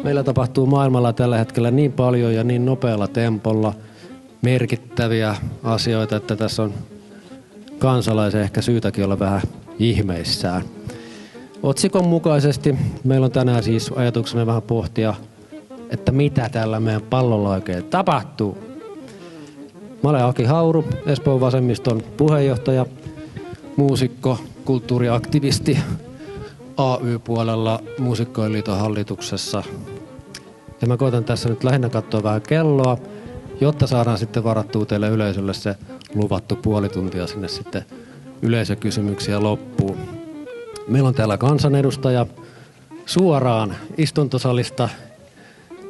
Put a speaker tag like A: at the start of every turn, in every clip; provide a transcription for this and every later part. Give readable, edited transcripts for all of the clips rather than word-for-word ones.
A: Meillä tapahtuu maailmalla tällä hetkellä niin paljon ja niin nopealla tempolla merkittäviä asioita, että tässä on kansalaisen ehkä syytäkin olla vähän ihmeissään. Otsikon mukaisesti meillä on tänään siis ajatuksena vähän pohtia, että mitä tällä meidän pallolla oikein tapahtuu. Mä olen Aki Hauru, Espoon vasemmiston puheenjohtaja, muusikko, kulttuuriaktivisti AY-puolella Muusikkojen liiton hallituksessa. Ja mä koitan tässä nyt lähinnä katsoa vähän kelloa, jotta saadaan sitten varattua teille yleisölle se luvattu puoli tuntia sinne sitten yleisökysymyksiä loppuun. Meillä on täällä kansanedustaja suoraan istuntosalista.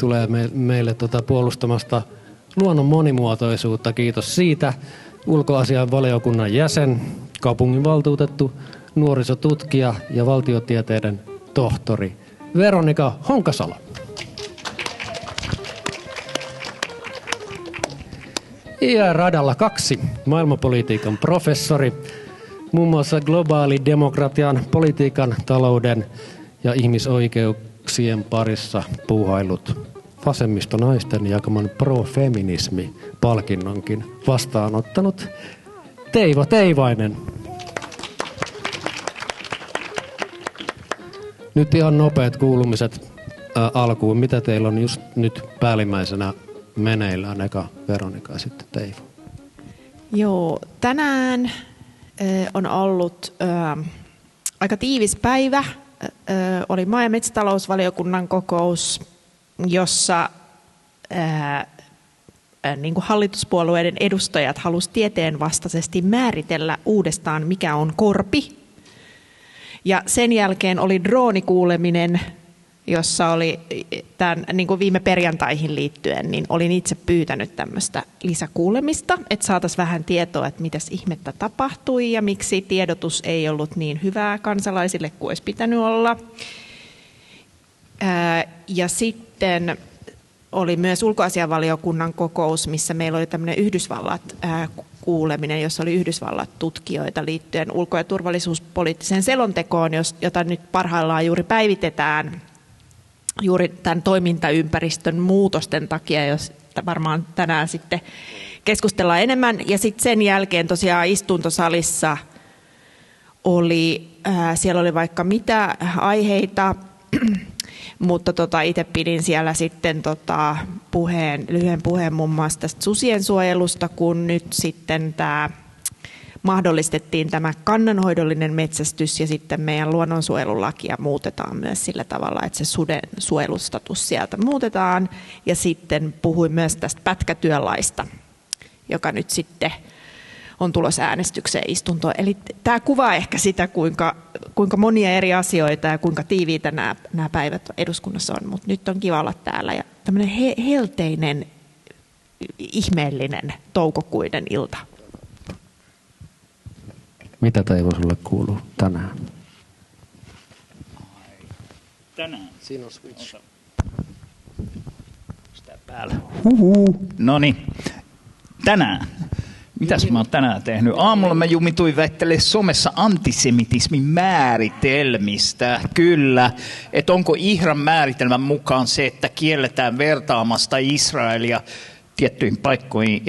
A: Tulee meille puolustamasta luonnon monimuotoisuutta. Kiitos siitä. Ulkoasiainvaliokunnan jäsen, kaupunginvaltuutettu, nuorisotutkija ja valtiotieteiden tohtori Veronika Honkasalo. Ja radalla 2, maailmanpolitiikan professori, muun muassa globaali demokratian, politiikan, talouden ja ihmisoikeuksien parissa puuhailut vasemmistonaisten jakaman pro-feminismi-palkinnonkin vastaanottanut Teivo Teivainen. Nyt ihan nopeat kuulumiset alkuun. Mitä teillä on just nyt päällimmäisenä meneillään? Eka Veronika ja sitten Teivo.
B: Joo, tänään on ollut aika tiivis päivä. Oli maa- ja metsätalousvaliokunnan kokous, jossa niin kuin hallituspuolueiden edustajat halusivat tieteenvastaisesti määritellä uudestaan, mikä on korpi. Ja sen jälkeen oli droonikuuleminen, jossa oli tämän, niin kuin viime perjantaihin liittyen, niin olin itse pyytänyt tämmöistä lisäkuulemista, että saataisiin vähän tietoa, että mitäs ihmettä tapahtui ja miksi tiedotus ei ollut niin hyvää kansalaisille kuin olisi pitänyt olla. Ja sitten oli myös ulkoasiainvaliokunnan kokous, missä meillä oli tämmöinen Yhdysvallat-kuuleminen, jossa oli Yhdysvallat-tutkijoita liittyen ulko- ja turvallisuuspoliittiseen selontekoon, jota nyt parhaillaan juuri päivitetään juuri tämän toimintaympäristön muutosten takia, jos varmaan tänään sitten keskustellaan enemmän. Ja sitten sen jälkeen tosiaan istuntosalissa siellä oli vaikka mitä aiheita, mutta itse pidin siellä sitten lyhyen puheen muun muassa tästä susien suojelusta, kun nyt sitten mahdollistettiin tämä kannanhoidollinen metsästys ja sitten meidän luonnonsuojelulakia muutetaan myös sillä tavalla, että se suden suojelustatus sieltä muutetaan. Ja sitten puhuin myös tästä pätkätyölaista, joka nyt sitten on tulossa äänestykseen istuntoon. Eli tämä kuvaa ehkä sitä, kuinka monia eri asioita ja kuinka tiiviitä nämä päivät eduskunnassa on. Mutta nyt on kiva olla täällä ja tämmöinen helteinen, ihmeellinen toukokuinen ilta.
A: Mitä Teivo sulle kuuluu tänään?
C: Tänään?
A: Siinä on switch.
C: Sitä päällä. Noniin. Tänään. Mitäs mä oon tänään tehnyt? Aamulla mä jumituin väittelemään somessa antisemitismin määritelmistä. Kyllä. Että onko IHRAn määritelmän mukaan se, että kielletään vertaamasta Israelia tiettyihin paikkoihin,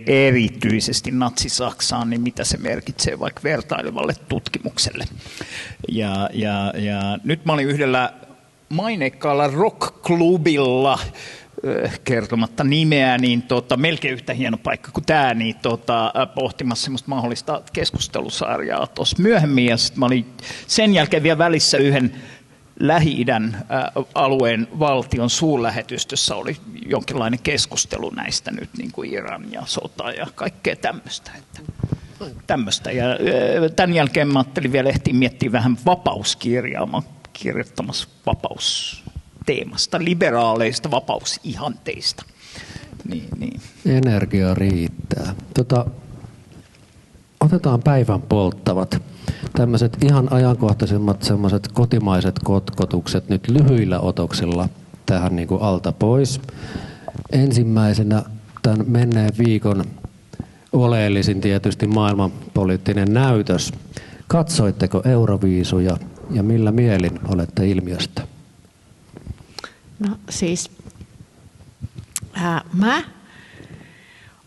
C: erityisesti Natsi-Saksaan, niin mitä se merkitsee vaikka vertailevalle tutkimukselle. Ja nyt mä olin yhdellä maineikkaalla rock-klubilla, kertomatta nimeä, niin melkein yhtä hieno paikka kuin tämä, niin pohtimassa semmoista mahdollista keskustelusarjaa tuossa myöhemmin. Ja sitten mä olin sen jälkeen vielä välissä yhden Lähi-idän alueen valtion suurlähetystössä oli jonkinlainen keskustelu näistä nyt, niin kuin Iran ja sota ja kaikkea tämmöistä. Ja tämän jälkeen mä ajattelin vielä miettiä vähän vapauskirjaa. Mä oon kirjoittamassa vapausteemasta, liberaaleista vapausihanteista. Niin.
A: Energia riittää. Otetaan päivän polttavat. Tämmöiset ihan ajankohtaisemmat semmoiset kotimaiset kotkotukset nyt lyhyillä otoksilla tähän niin kuin alta pois. Ensimmäisenä tämän menneen viikon oleellisin tietysti maailmanpoliittinen näytös. Katsoitteko Euroviisuja ja millä mielin olette ilmiöstä?
B: No siis mä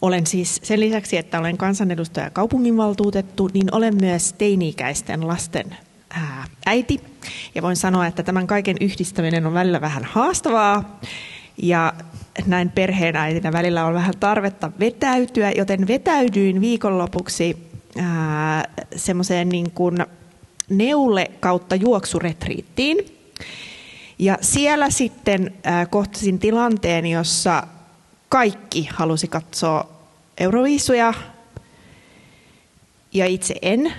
B: olen siis sen lisäksi, että olen kansanedustaja ja kaupunginvaltuutettu, niin olen myös teini-ikäisten lasten äiti. Ja voin sanoa, että tämän kaiken yhdistäminen on välillä vähän haastavaa. Ja näin perheenäitinä välillä on vähän tarvetta vetäytyä, joten vetäydyin viikonlopuksi semmoiseen niin kuin neule kautta juoksuretriittiin. Ja siellä sitten kohtasin tilanteen, jossa kaikki halusi katsoa Euroviisuja ja itse en.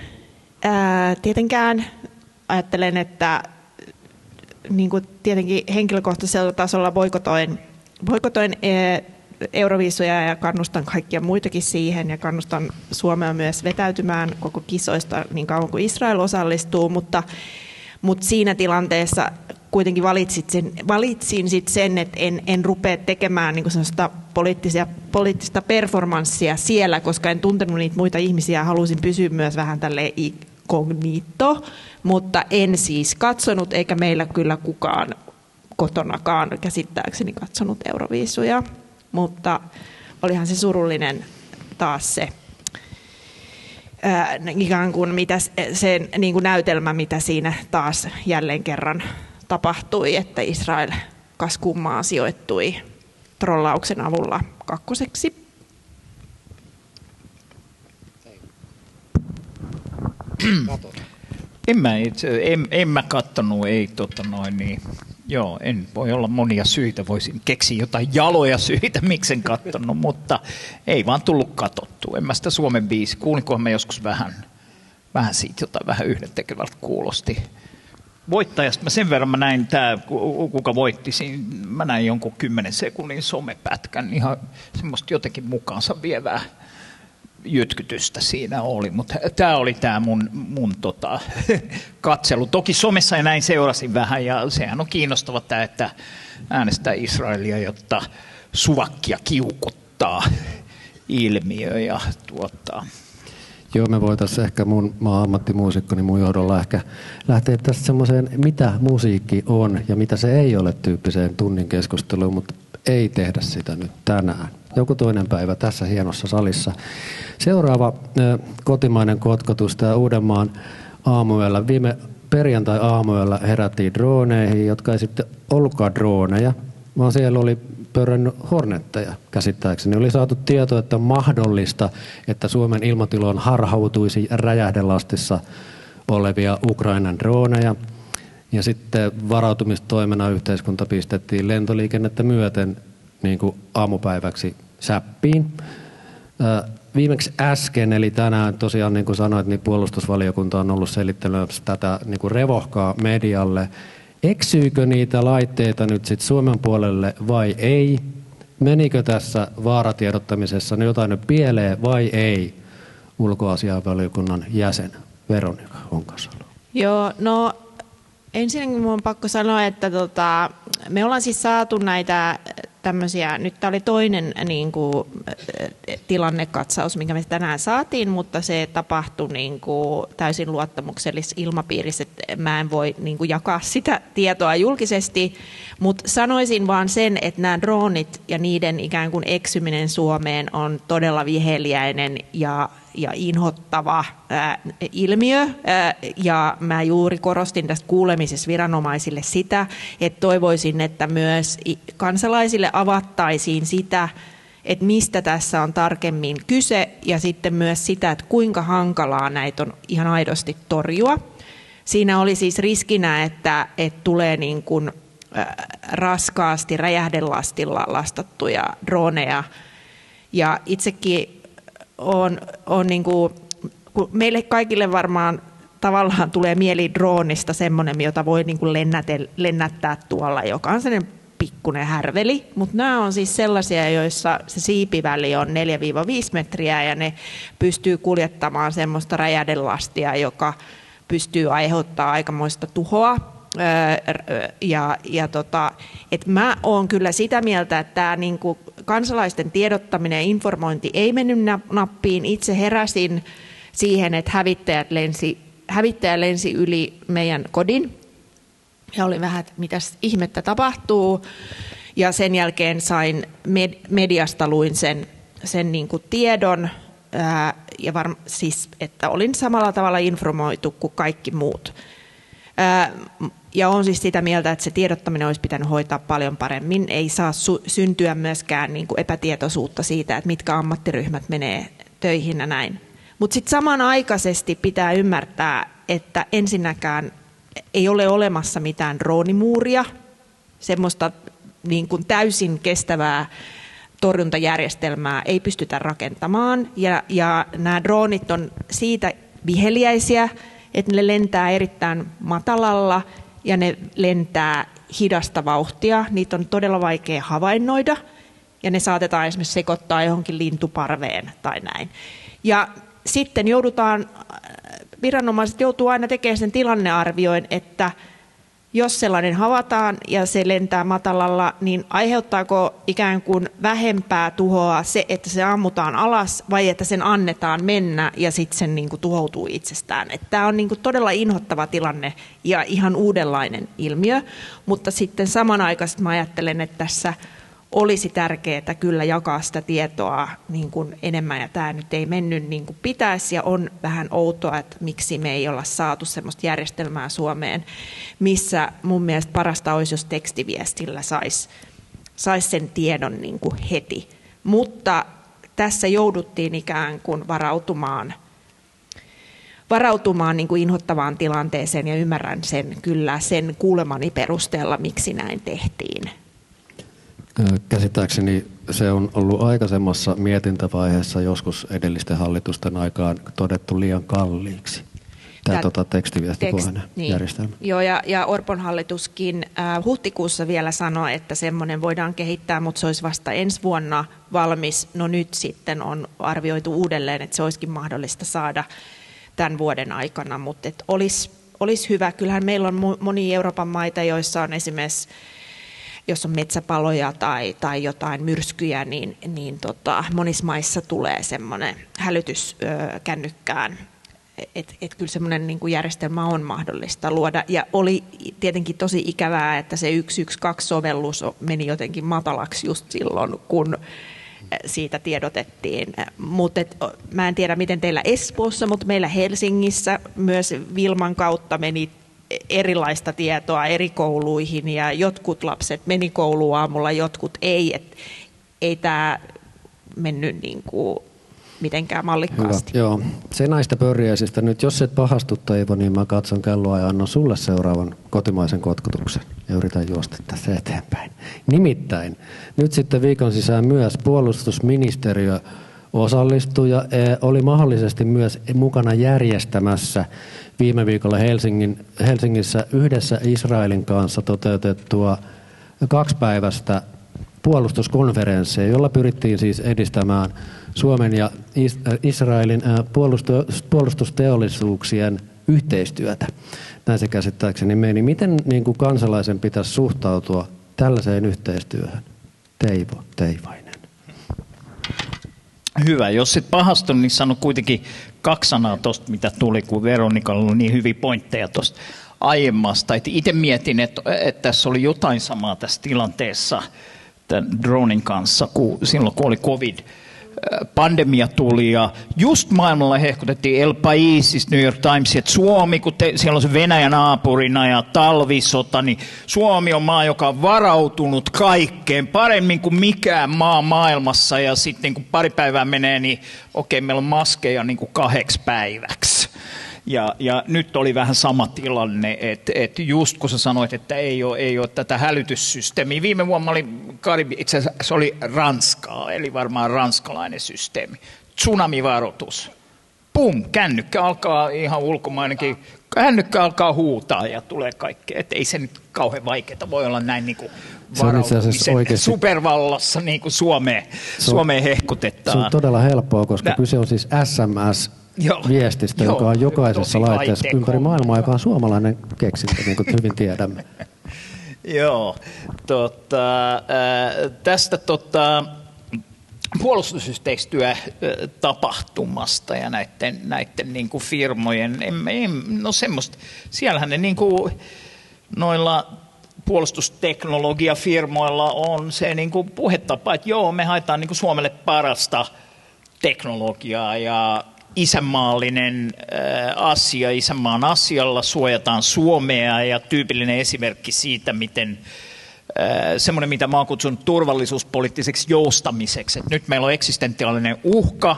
B: Tietenkään ajattelen, että niin kuin tietenkin henkilökohtaisella tasolla boikotoin Euroviisuja ja kannustan kaikkia muitakin siihen ja kannustan Suomea myös vetäytymään koko kisoista niin kauan kuin Israel osallistuu, mutta siinä tilanteessa kuitenkin valitsin sit sen, että en rupea tekemään niin sellaista poliittista performanssia siellä, koska en tuntenut niitä muita ihmisiä, halusin pysyä myös vähän tälleen incognito, mutta en siis katsonut, eikä meillä kyllä kukaan kotonakaan käsittääkseni katsonut Euroviisuja, mutta olihan se surullinen taas se ikään kuin se niin kuin näytelmä, mitä siinä taas jälleen kerran tapahtui, että Israel kas kummaa sijoittui trollauksen avulla kakkoseksi.
C: En mä kattonut, joo, en voi olla monia syitä, voisin keksiä jotain jaloja syitä, miksen kattonut, mutta ei vaan tullut katsottua. En mä sitä Suomen biisi, kuulinkohan mä joskus vähän siitä jotain vähän yhdentekevältä kuulosti. Voittajasta sen verran mä näin, kuka voitti, mä näin jonkun 10 sekunnin somepätkän, ihan semmoista jotenkin mukaansa vievää jytkytystä siinä oli, mutta tämä oli mun katselu. Toki somessa ja näin seurasin vähän, ja sehän on kiinnostava tämä, että äänestää Israelia, jotta suvakkia kiukuttaa ilmiö ja tuottaa.
A: Joo, me voitaisiin ehkä mä oon ammattimuusikko, niin mun johdolla ehkä lähteä tästä semmoiseen, mitä musiikki on ja mitä se ei ole tyyppiseen tunnin keskusteluun, mutta ei tehdä sitä nyt tänään. Joku toinen päivä tässä hienossa salissa. Seuraava kotimainen kotkotus, tämä Uudenmaan aamuyöllä. Viime perjantai-aamuyöllä herättiin drooneihin, jotka ei sitten ollutkaan drooneja, vaan siellä oli pörrännyt hornetteja käsittääkseni. Oli saatu tieto, että on mahdollista, että Suomen ilmatiloon harhautuisi räjähdelastissa olevia Ukrainan droneja. Ja sitten varautumistoimena yhteiskunta pistettiin lentoliikennettä myöten niin kuin aamupäiväksi säppiin. Viimeksi äsken, eli tänään tosiaan niin kuin sanoit, niin puolustusvaliokunta on ollut selittelemässä tätä niin kuin revohkaa medialle. Eksyykö niitä laitteita nyt sitten Suomen puolelle vai ei? Menikö tässä vaaratiedottamisessa jotain nyt pieleen vai ei? Ulkoasiainvaliokunnan jäsen Veronika Honkasalo.
B: Joo, no ensinnäkin minun on pakko sanoa, että me ollaan siis saatu näitä tämmöisiä, nyt tämä oli toinen niin kuin, tilannekatsaus, minkä me tänään saatiin, mutta se tapahtui niin kuin, täysin luottamuksellisessa ilmapiirissä, että mä en voi niin kuin, jakaa sitä tietoa julkisesti, mutta sanoisin vaan sen, että nämä droonit ja niiden ikään kuin eksyminen Suomeen on todella viheliäinen ja inhottava ilmiö, ja mä juuri korostin tästä kuulemisessa viranomaisille sitä, että toivoisin, että myös kansalaisille avattaisiin sitä, että mistä tässä on tarkemmin kyse, ja sitten myös sitä, että kuinka hankalaa näitä on ihan aidosti torjua. Siinä oli siis riskinä, että tulee niin kuin raskaasti räjähdelastilla lastattuja droneja, ja itsekin on niin kuin, meille kaikille varmaan tavallaan tulee mieli droonista semmoinen, jota voi niin kuin lennättää tuolla, joka on sellainen pikkuinen härveli, mutta nämä on siis sellaisia, joissa se siipiväli on 4-5 metriä ja ne pystyy kuljettamaan semmoista räjähdelastia, joka pystyy aiheuttamaan aikamoista tuhoa. että mä oon kyllä sitä mieltä, että tämä niinku kansalaisten tiedottaminen ja informointi ei mennyt nappiin. Itse heräsin siihen, että hävittäjä lensi yli meidän kodin ja oli vähän, että mitäs ihmettä tapahtuu. Ja sen jälkeen sain mediasta luin sen niinku tiedon ja siis, että olin samalla tavalla informoitu kuin kaikki muut. Ja on siis sitä mieltä, että se tiedottaminen olisi pitänyt hoitaa paljon paremmin. Ei saa syntyä myöskään niin kuin epätietoisuutta siitä, että mitkä ammattiryhmät menee töihin ja näin. Mutta sitten samanaikaisesti pitää ymmärtää, että ensinnäkään ei ole olemassa mitään droonimuuria, semmoista niin kuin täysin kestävää torjuntajärjestelmää ei pystytä rakentamaan. Ja nämä droonit on siitä viheliäisiä, että ne lentää erittäin matalalla ja ne lentää hidasta vauhtia. Niitä on todella vaikea havainnoida ja ne saatetaan esimerkiksi sekoittaa johonkin lintuparveen tai näin. Ja sitten viranomaiset joutuu aina tekemään sen tilannearvioin, että jos sellainen havataan ja se lentää matalalla, niin aiheuttaako ikään kuin vähempää tuhoa se, että se ammutaan alas vai että sen annetaan mennä ja sitten sen niin kuin tuhoutuu itsestään. Tämä on niin kuin todella inhottava tilanne ja ihan uudenlainen ilmiö, mutta sitten samanaikaisesti mä ajattelen, että tässä olisi tärkeää kyllä jakaa sitä tietoa niin kuin enemmän, ja tämä nyt ei mennyt niin kuin pitäisi, ja on vähän outoa, että miksi me ei olla saatu sellaista järjestelmää Suomeen, missä mun mielestä parasta olisi, jos tekstiviestillä saisi sen tiedon niin kuin heti. Mutta tässä jouduttiin ikään kuin varautumaan niin kuin inhottavaan tilanteeseen, ja ymmärrän sen kuulemani perusteella, miksi näin tehtiin.
A: Käsittääkseni se on ollut aikaisemmassa mietintävaiheessa joskus edellisten hallitusten aikaan todettu liian kalliiksi. Tämä tekstiviestipohjainen järjestelmä.
B: Joo, ja Orpon hallituskin huhtikuussa vielä sanoi, että semmoinen voidaan kehittää, mutta se olisi vasta ensi vuonna valmis. No nyt sitten on arvioitu uudelleen, että se olisikin mahdollista saada tämän vuoden aikana, mutta olisi hyvä. Kyllähän meillä on monia Euroopan maita, joissa on esimerkiksi jos on metsäpaloja tai jotain myrskyjä, niin monissa maissa tulee semmoinen hälytys kännykkään. Että kyllä semmoinen niin kuin järjestelmä on mahdollista luoda. Ja oli tietenkin tosi ikävää, että se 112-sovellus meni jotenkin matalaksi just silloin, kun siitä tiedotettiin. Mutta mä en tiedä, miten teillä Espoossa, mutta meillä Helsingissä myös Vilman kautta meni erilaista tietoa eri kouluihin, ja jotkut lapset meni kouluun aamulla, jotkut ei. Ei tämä mennyt niin kuin mitenkään mallikkaasti.
A: Hyvä, joo. Se näistä pörjäisistä. Nyt jos et pahastu, Teivo, niin mä katson kelloa ja annan sulle seuraavan kotimaisen kotkutuksen ja yritän juosta tässä eteenpäin. Nimittäin nyt sitten viikon sisään myös puolustusministeriö osallistui ja oli mahdollisesti myös mukana järjestämässä viime viikolla Helsingissä yhdessä Israelin kanssa toteutettua 2-päiväistä puolustuskonferenssia, jolla pyrittiin siis edistämään Suomen ja Israelin puolustusteollisuuksien yhteistyötä. Näin se käsittääkseni meni. Miten niin kuin kansalaisen pitäisi suhtautua tällaiseen yhteistyöhön? Teivo Teivainen.
C: Hyvä. Jos et pahastunut, niin sano kuitenkin 2 sanaa tuosta, mitä tuli, kun Veronikalla oli niin hyviä pointteja tuosta aiemmasta. Itse mietin, että tässä oli jotain samaa tässä tilanteessa tämän dronin kanssa, silloin kun oli COVID-pandemia tuli, ja just maailmalla hehkutettiin El País, New York Times, että Suomi, kun siellä on se Venäjä naapurina ja talvisota, niin Suomi on maa, joka on varautunut kaikkeen paremmin kuin mikään maa maailmassa, ja sitten kun pari päivää menee, niin okei, meillä on maskeja niin kuin 2 päiväksi. Ja nyt oli vähän sama tilanne, että just kun sä sanoit, että ei ole tätä hälytyssysteemiä. Viime vuonna itse asiassa se oli Ranskaa, eli varmaan ranskalainen systeemi. Tsunamivaroitus. Pum, kännykkä alkaa ihan ulkomainenkin. Kännykkä alkaa huutaa ja tulee kaikkea. Että ei se nyt kauhean vaikeaa voi olla näin niin kuin varautumisen supervallassa niin kuin Suomeen hehkutetaan.
A: Se on todella helppoa, koska kyse on siis SMS viestistä, joka on jokaisessa laitteessa ympäri maailmaa, joka on suomalainen keksintö, niin kuin hyvin tiedämme.
C: Joo, tästä puolustusyhteistyötapahtumasta ja näiden niin kuin firmojen, no semmoista, siellähän ne niin kuin noilla puolustusteknologiafirmoilla on se niin kuin puhetapa, että joo, me haetaan niin kuin Suomelle parasta teknologiaa ja isänmaallinen asia, isänmaan asialla suojataan Suomea ja tyypillinen esimerkki siitä, miten semmoinen, mitä mä oon kutsunut turvallisuuspoliittiseksi joustamiseksi. Et nyt meillä on eksistentiaalinen uhka,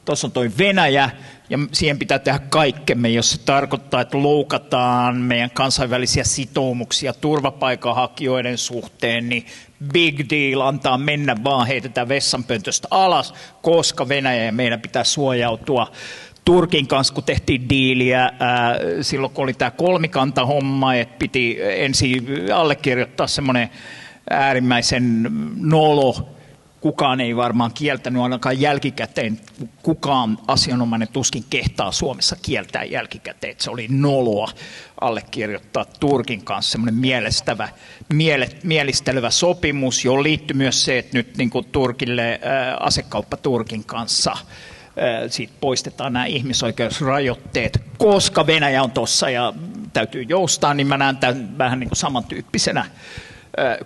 C: tuossa on toi Venäjä, ja siihen pitää tehdä kaikkemme, jos se tarkoittaa, että loukataan meidän kansainvälisiä sitoumuksia turvapaikanhakijoiden suhteen, niin big deal, antaa mennä vaan, heitetään vessanpöntöstä alas, koska Venäjä ja meidän pitää suojautua. Turkin kanssa, kun tehtiin diiliä, silloin kun oli tämä kolmikantahomma, että piti ensin allekirjoittaa semmoinen äärimmäisen nolo, kukaan ei varmaan kieltänyt ainakaan jälkikäteen, kukaan asianomainen tuskin kehtaa Suomessa kieltää jälkikäteen, että se oli noloa allekirjoittaa Turkin kanssa semmoinen mielistelevä sopimus, johon liittyy myös se, että nyt niin kuin Turkille asekauppa Turkin kanssa, siitä poistetaan nämä ihmisoikeusrajoitteet, koska Venäjä on tuossa ja täytyy joustaa, niin mä näen tämän vähän niin kuin samantyyppisenä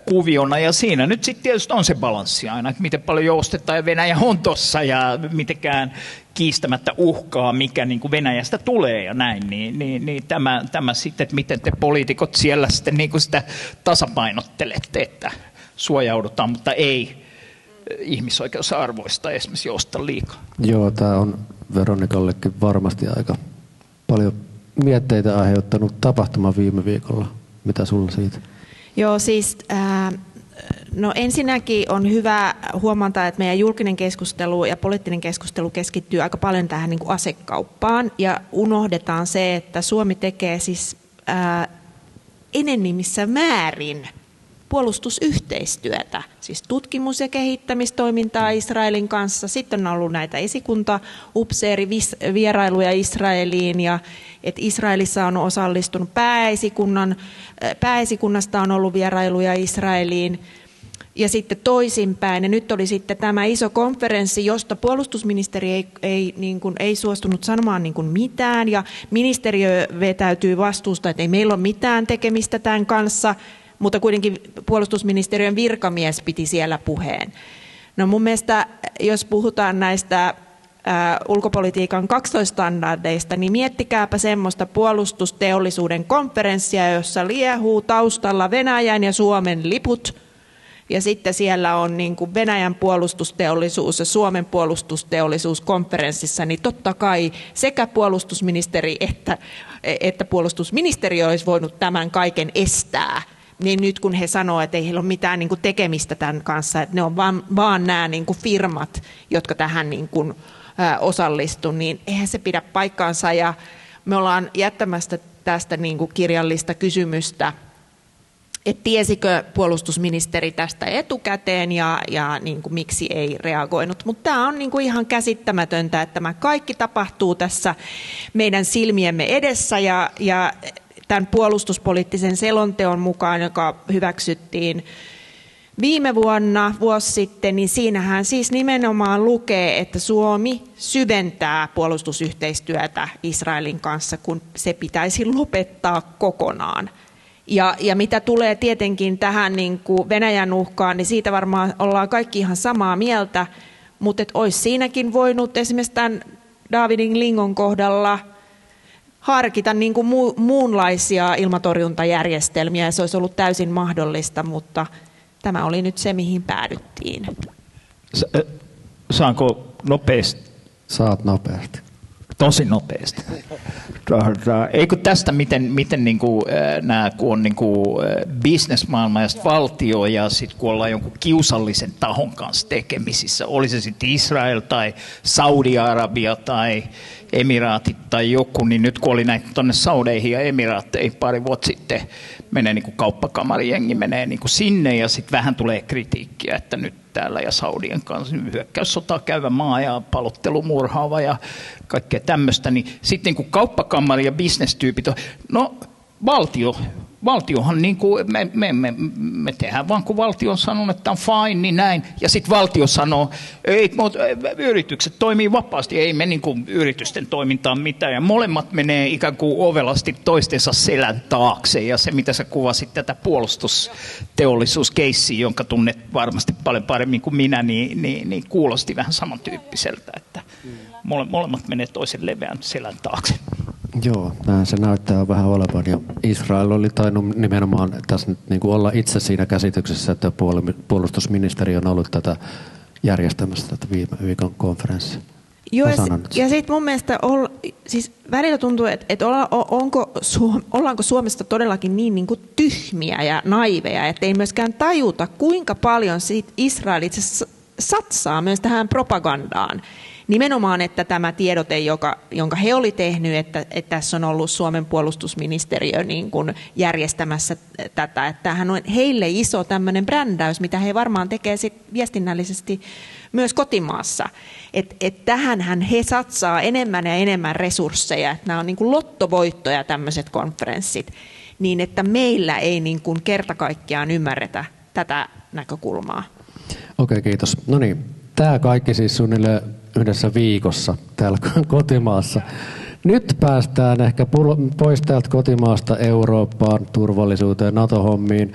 C: kuviona, ja siinä nyt sitten tietysti on se balanssi aina, että miten paljon joustetaan ja Venäjä on tuossa ja mitenkään kiistämättä uhkaa, mikä niin kuin Venäjästä tulee ja näin, niin tämä sitten, että miten te poliitikot siellä sitten niin kuin sitä tasapainottelette, että suojaudutaan, mutta ei ihmisoikeusarvoista esimerkiksi jousta liikaa.
A: Joo, tämä on Veronikallekin varmasti aika paljon mietteitä aiheuttanut tapahtuma viime viikolla. Mitä sulla siitä?
B: Joo, siis no ensinnäkin on hyvä huomata, että meidän julkinen keskustelu ja poliittinen keskustelu keskittyy aika paljon tähän niin kuin asekauppaan ja unohdetaan se, että Suomi tekee siis enenevissä määrin puolustusyhteistyötä, siis tutkimus- ja kehittämistoimintaa Israelin kanssa. Sitten on ollut näitä esikunta-upseerivierailuja Israeliin, ja että Israelissa on osallistunut pääesikunnasta on ollut vierailuja Israeliin. Ja sitten toisinpäin, ja nyt oli sitten tämä iso konferenssi, josta puolustusministeri ei suostunut sanomaan niin kuin mitään, ja ministeriö vetäytyy vastuusta, että ei meillä ole mitään tekemistä tämän kanssa, mutta kuitenkin puolustusministeriön virkamies piti siellä puheen. No mun mielestä, jos puhutaan näistä ulkopolitiikan kaksoistandardeista, niin miettikääpä semmoista puolustusteollisuuden konferenssia, jossa liehuu taustalla Venäjän ja Suomen liput, ja sitten siellä on niin kuin Venäjän puolustusteollisuus ja Suomen puolustusteollisuus konferenssissa, niin totta kai sekä puolustusministeri että puolustusministeriö olisi voinut tämän kaiken estää. Niin nyt kun he sanoo, että ei heillä ole mitään niin kuin tekemistä tämän kanssa, että ne on vaan nämä niin kuin firmat, jotka tähän niin kuin osallistu, niin eihän se pidä paikkaansa. Ja me ollaan jättämässä tästä niin kuin kirjallista kysymystä, että tiesikö puolustusministeri tästä etukäteen ja niin kuin miksi ei reagoinut. Mutta tämä on niin kuin ihan käsittämätöntä, että tämä kaikki tapahtuu tässä meidän silmiemme edessä ja tämän puolustuspoliittisen selonteon mukaan, joka hyväksyttiin viime vuosi sitten, niin siinähän siis nimenomaan lukee, että Suomi syventää puolustusyhteistyötä Israelin kanssa, kun se pitäisi lopettaa kokonaan. Ja mitä tulee tietenkin tähän niin kuin Venäjän uhkaan, niin siitä varmaan ollaan kaikki ihan samaa mieltä, mutta olisi siinäkin voinut esimerkiksi tämän Davidin Lingon kohdalla harkita niin kuin muunlaisia ilmatorjuntajärjestelmiä, ja se olisi ollut täysin mahdollista, mutta tämä oli nyt se, mihin päädyttiin.
C: Saanko nopeasti?
A: Saat nopeasti.
C: Tosi nopeasti. Eikö tästä, miten niin kuin, nämä, kun on niin kuin bisnesmaailma ja valtio ja sitten kun ollaan jonkun kiusallisen tahon kanssa tekemisissä, oli se sitten Israel tai Saudi-Arabia tai Emiraatit tai joku, niin nyt kun oli näitä tuonne Saudeihin ja Emiraatteihin pari vuotta sitten, menee niin kuin kauppakamarin jengi menee niin kuin sinne ja sitten vähän tulee kritiikkiä, että nyt täällä ja Saudien kanssa, hyökkäyssotaa käyvä maa ja palottelumurhaava ja kaikkea tämmöistä, niin sitten kun kauppakammari ja bisnestyypit on, no valtiohan niin kuin me tehdään vaan kun valtio on sanonut, että on fine, niin näin. Ja sitten valtio sanoo, ei, yritykset toimii vapaasti, ei me niin kuin yritysten toimintaan mitään. Ja molemmat menee ikään kuin ovelasti toistensa selän taakse. Ja se, mitä sä kuvasit tätä puolustusteollisuuskeissiä, jonka tunnet varmasti paljon paremmin kuin minä, niin kuulosti vähän samantyyppiseltä, että molemmat menee toisen leveän selän taakse.
A: Joo, näin se näyttää vähän olevan. Ja Israel oli tainnut nimenomaan tässä nyt niin kuin olla itse siinä käsityksessä, että puolustusministeri on ollut tätä järjestämässä tätä viime viikon konferenssia.
B: Joo, ja sitten mun mielestä siis välillä tuntuu, että ollaanko Suomesta todellakin niin kuin tyhmiä ja naiveja, että ei myöskään tajuta, kuinka paljon Israel itse satsaa myös tähän propagandaan. Nimenomaan, että tämä tiedote, jonka he oli tehnyt, että tässä on ollut Suomen puolustusministeriö niin kuin järjestämässä tätä, että tämähän on heille iso tämmöinen brändäys, mitä he varmaan tekee sit viestinnällisesti myös kotimaassa. Tähänhän he satsaa enemmän ja enemmän resursseja, että nämä on niin kuin lottovoittoja tämmöiset konferenssit, niin että meillä ei niin kuin kerta kaikkiaan ymmärretä tätä näkökulmaa.
A: Okei, kiitos. No niin, tämä kaikki siis suunnilleen yhdessä viikossa täällä kotimaassa. Nyt päästään ehkä pois täältä kotimaasta Eurooppaan, turvallisuuteen, NATO-hommiin.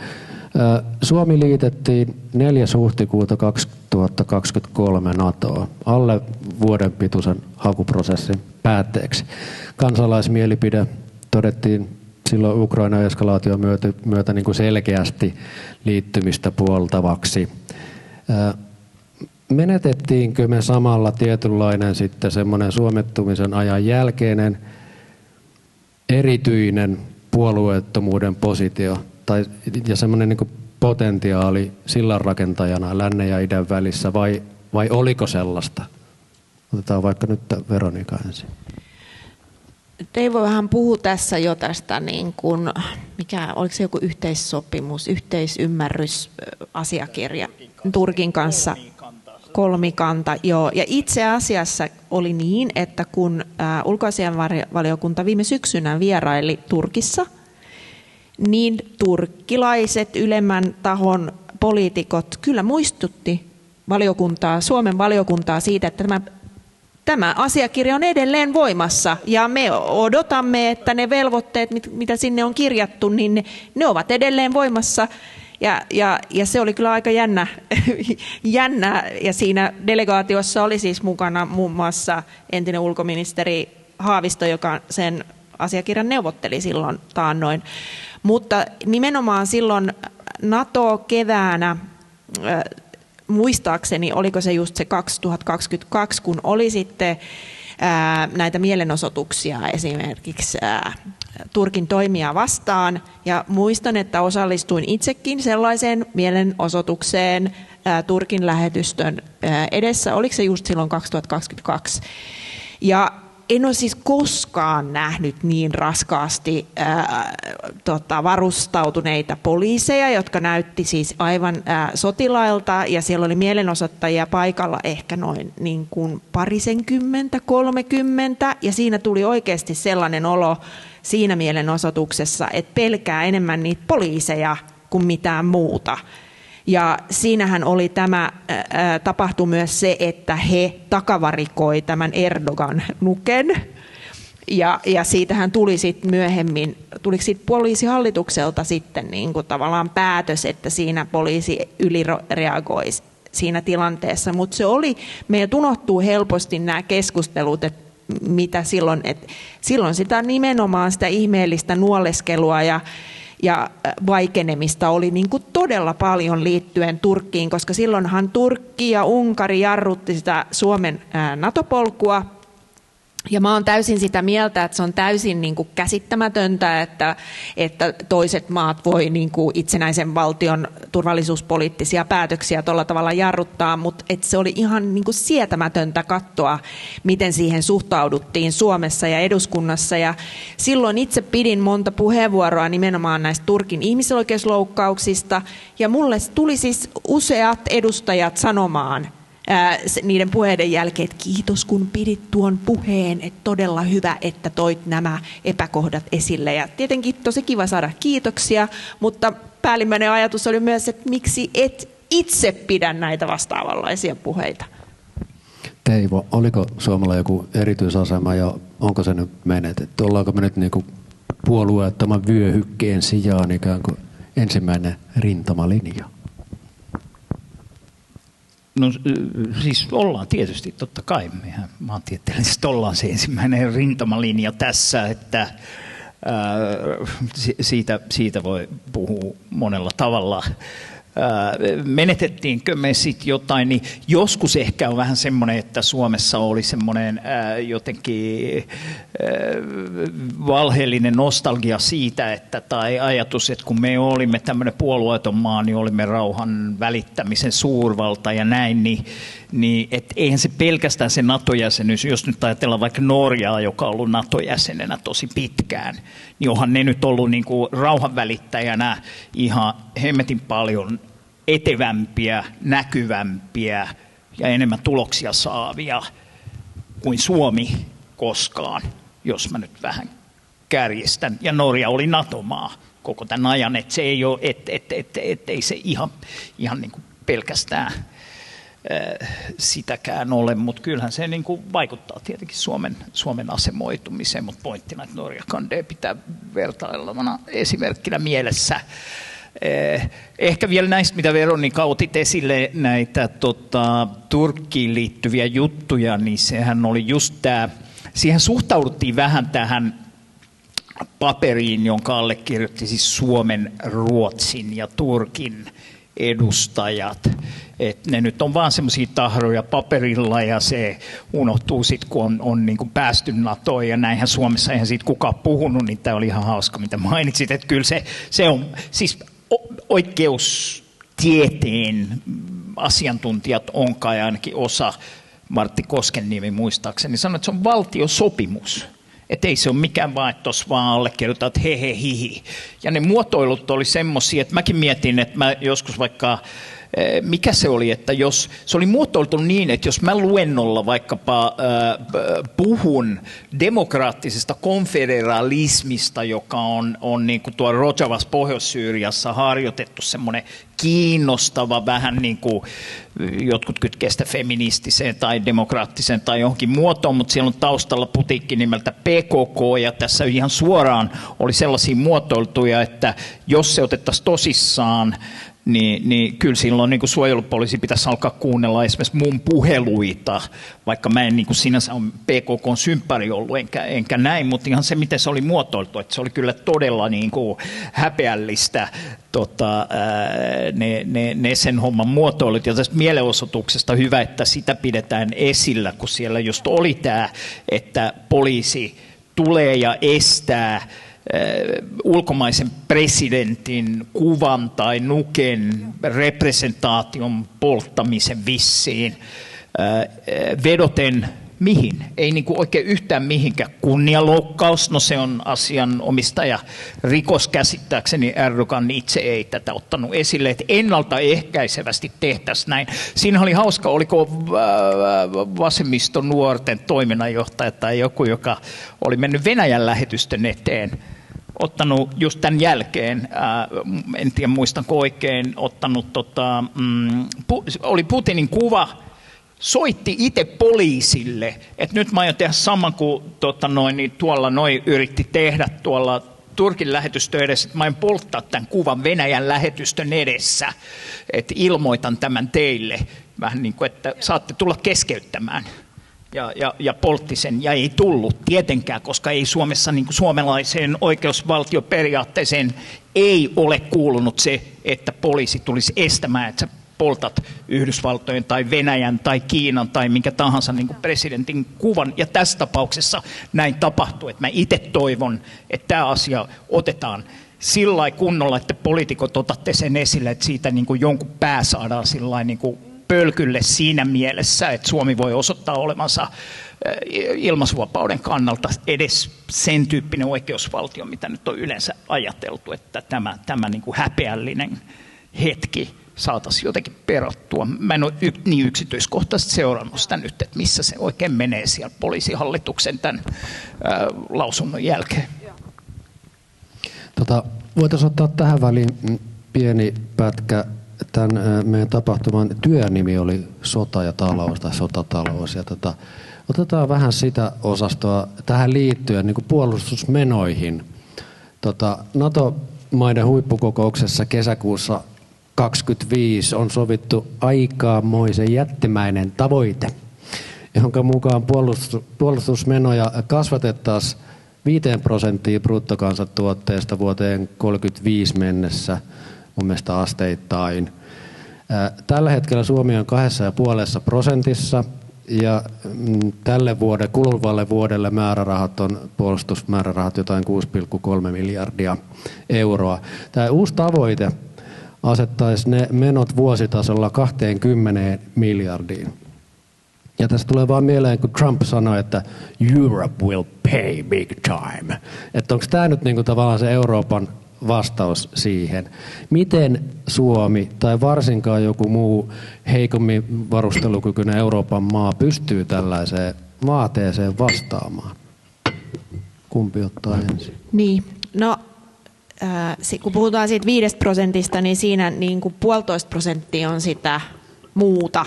A: Suomi liitettiin 4. huhtikuuta 2023 NATOon alle vuoden pituisen hakuprosessin päätteeksi. Kansalaismielipide todettiin silloin Ukrainan eskalaation myötä niin kuin selkeästi liittymistä puoltavaksi. Menetettiinkö me samalla tietynlainen sitten semmoinen suomettumisen ajan jälkeinen erityinen puolueettomuuden positio ja semmoinen niin kuin potentiaali sillanrakentajana lännen ja idän välissä vai oliko sellaista? Otetaan vaikka nyt Veronika ensin.
B: Teivo vähän puhui tässä jo tästä, niin kuin, oliko se joku yhteissopimus, yhteisymmärrysasiakirja Turkin kanssa? Kolmikanta, joo. Ja itse asiassa oli niin, että kun ulkoasiainvaliokunta viime syksynä vieraili Turkissa, niin turkkilaiset ylemmän tahon poliitikot kyllä muistutti Suomen valiokuntaa siitä, että tämä asiakirja on edelleen voimassa ja me odotamme, että ne velvoitteet, mitä sinne on kirjattu, niin ne ovat edelleen voimassa. Ja se oli kyllä aika jännä, ja siinä delegaatiossa oli siis mukana muun muassa entinen ulkoministeri Haavisto, joka sen asiakirjan neuvotteli silloin taannoin. Mutta nimenomaan silloin NATO-keväänä, muistaakseni oliko se just se 2022, kun oli sitten näitä mielenosoituksia esimerkiksi Turkin toimia vastaan. Ja muistan, että osallistuin itsekin sellaiseen mielenosoitukseen Turkin lähetystön edessä. Oliko se just silloin 2022? Ja en ole siis koskaan nähnyt niin raskaasti varustautuneita poliiseja, jotka näytti siis aivan sotilailta, ja siellä oli mielenosoittajia paikalla ehkä noin niin kuin 20-30, ja siinä tuli oikeasti sellainen olo siinä mielenosoituksessa, että pelkää enemmän niitä poliiseja kuin mitään muuta. Ja siinähän oli tapahtui myös se, että he takavarikoi tämän Erdogan-nuken. Ja siitähän tuli sitten myöhemmin, tuliko siitä poliisihallitukselta sitten niin kuin tavallaan päätös, että siinä poliisi ylireagoi siinä tilanteessa. Mutta se oli, meiltä unohtuu helposti nämä keskustelut, että mitä silloin, että silloin sitä nimenomaan sitä ihmeellistä nuoleskelua ja vaikenemista oli niin kuin todella paljon liittyen Turkkiin, koska silloinhan Turkki ja Unkari jarrutti sitä Suomen NATO-polkua. Ja mä oon täysin sitä mieltä, että se on täysin niin kuin käsittämätöntä, että toiset maat voi niin kuin itsenäisen valtion turvallisuuspoliittisia päätöksiä tuolla tavalla jarruttaa, mutta että se oli ihan niin kuin sietämätöntä katsoa, miten siihen suhtauduttiin Suomessa ja eduskunnassa. Ja silloin itse pidin monta puheenvuoroa nimenomaan näistä Turkin ihmisoikeusloukkauksista, ja mulle tuli siis useat edustajat sanomaan niiden puheiden jälkeen, että kiitos kun pidit tuon puheen, että todella hyvä, että toit nämä epäkohdat esille. Ja tietenkin tosi kiva saada kiitoksia, mutta päällimmäinen ajatus oli myös, että miksi et itse pidä näitä vastaavanlaisia puheita.
A: Teivo, oliko Suomella joku erityisasema ja onko se nyt menetetty? Ollaanko me nyt niinku puolueettoman vyöhykkeen sijaan ikään kuin ensimmäinen rintamalinja?
C: No siis ollaan tietysti, totta kai, mehän maantieteellisesti ollaan se ensimmäinen rintamalinja tässä, että siitä voi puhua monella tavalla. Menetettiinkö me sitten jotain, niin joskus ehkä on vähän semmoinen, että Suomessa oli semmoinen jotenkin valheellinen nostalgia siitä, että, tai ajatus, että kun me olimme tämmöinen puolueeton maa, niin olimme rauhan välittämisen suurvalta ja näin, niin et eihän se pelkästään se NATO-jäsenyys, jos nyt ajatellaan vaikka Norjaa, joka on ollut NATO-jäsenenä tosi pitkään, niin onhan ne nyt ollut niin kuin rauhanvälittäjänä ihan hemmetin paljon etevämpiä, näkyvämpiä ja enemmän tuloksia saavia kuin Suomi koskaan, jos mä nyt vähän kärjistän. Ja Norja oli NATO-maa koko tämän ajan, että se ei ole, ei se ihan niin kuin pelkästään sitäkään ole, mutta kyllähän se niin kuin vaikuttaa tietenkin Suomen asemoitumiseen, mutta pointtina, että Norja kandee pitää vertailevana esimerkkinä mielessä. Ehkä vielä näistä, mitä Veronika otit esille, näitä Turkkiin liittyviä juttuja, niin sehän oli just tämä, siihen suhtauduttiin vähän tähän paperiin, jonka allekirjoitti siis Suomen, Ruotsin ja Turkin edustajat. Et ne nyt on vaan semmoisia tahroja paperilla ja se unohtuu sitten, kun on niin kuin päästy NATOon ja näinhän Suomessa eihän siitä kukaan puhunut, niin tämä oli ihan hauska, mitä mainitsit. Että kyllä se on, siis oikeustieteen asiantuntijat on kai ainakin osa, Martti Koskenniemi muistaakseni, sanoi, että se on valtiosopimus. Että ei se ole mikään vaan, että tuossa vaan allekirjoittaa, että he hihi. Ja ne muotoilut oli semmoisia, että mäkin mietin, että mä joskus vaikka, mikä se oli, että jos se oli muotoiltu niin, että jos mä luennolla vaikkapa puhun demokraattisesta konfederalismista, joka on niin kuin tuolla Rojavassa Pohjois-Syyriassa harjoitettu semmoinen kiinnostava vähän niin kuin jotkut kytkee sitä feministiseen tai demokraattiseen tai johonkin muotoon, mutta siellä on taustalla putiikki nimeltä PKK ja tässä ihan suoraan oli sellaisia muotoiltuja, että jos se otettaisiin tosissaan, niin kyllä silloin niin kuin suojelupoliisi pitäisi alkaa kuunnella esimerkiksi mun puheluita, vaikka mä en niin kuin sinänsä ole PKK:n symppari ollut, enkä näin, mutta ihan se, miten se oli muotoiltu, että se oli kyllä todella niin kuin häpeällistä ne sen homman muotoilut. Ja tästä mielenosoituksesta hyvä, että sitä pidetään esillä, kun siellä just oli tämä, että poliisi tulee ja estää ulkomaisen presidentin kuvan tai nuken representaation polttamisen vissiin vedoten mihin? Ei niin kuin oikein yhtään mihinkään. Kunnianloukkaus, no se on asianomistaja rikos käsittääkseni. Erdogan itse ei tätä ottanut esille, että ennaltaehkäisevästi tehtäisiin näin. Siinä oli hauska, oliko vasemmiston nuorten toiminnanjohtaja tai joku, joka oli mennyt Venäjän lähetystön eteen, ottanut just tämän jälkeen, en tiedä muistanko oikein, ottanut, oli Putinin kuva, soitti itse poliisille, että nyt mä aion tehdä saman kuin niin tuolla yritti tehdä tuolla Turkin lähetystön edessä, että mä aion polttaa tämän kuvan Venäjän lähetystön edessä, että ilmoitan tämän teille, vähän niin kuin, että saatte tulla keskeyttämään. Ja poltti sen, ja ei tullut tietenkään, koska ei Suomessa niin kuin suomalaiseen oikeusvaltioperiaatteeseen ei ole kuulunut se, että poliisi tulisi estämään, että sä poltat Yhdysvaltojen tai Venäjän tai Kiinan tai minkä tahansa niin kuin presidentin kuvan. Ja tässä tapauksessa näin tapahtuu, että mä itse toivon, että tämä asia otetaan sillä lailla kunnolla, että poliitikot otatte sen esille, että siitä niin kuin jonkun pää saadaan sillä lailla niin kuin pölkylle siinä mielessä, että Suomi voi osoittaa olevansa ilmaisuvapauden kannalta edes sen tyyppinen oikeusvaltio, mitä nyt on yleensä ajateltu, että tämä niin kuin häpeällinen hetki saataisiin jotenkin perottua. Mä en ole niin yksityiskohtaisesti seurannut sitä nyt, että missä se oikein menee siellä poliisihallituksen tämän lausunnon jälkeen.
A: Voitaisiin ottaa tähän väliin pieni pätkä. Tämän meidän tapahtuman työnimi oli Sota ja talous tai sotatalous. Ja otetaan vähän sitä osastoa tähän liittyen niin kuin puolustusmenoihin. NATO-maiden huippukokouksessa kesäkuussa 2025 on sovittu aikamoisen jättimäinen tavoite, jonka mukaan puolustusmenoja kasvatettaisiin 5% bruttokansantuotteesta vuoteen 2035 mennessä, mun mielestä asteittain. Tällä hetkellä Suomi on 2,5% ja kuluvalle vuodelle määrärahat on puolustusmäärärahat jotain 6,3 miljardia euroa. Tämä uusi tavoite asettaisi ne menot vuositasolla 20 miljardiin. Ja tässä tulee vaan mieleen, kun Trump sanoi, että Europe will pay big time. Että onko tämä nyt niinku tavallaan se Euroopan vastaus siihen? Miten Suomi tai varsinkaan joku muu heikommin varustelukykyinen Euroopan maa pystyy tällaiseen vaateeseen vastaamaan? Kumpi ottaa ensin?
B: Niin, no kun puhutaan siitä 5%, niin siinä niin kuin 1,5% on sitä muuta,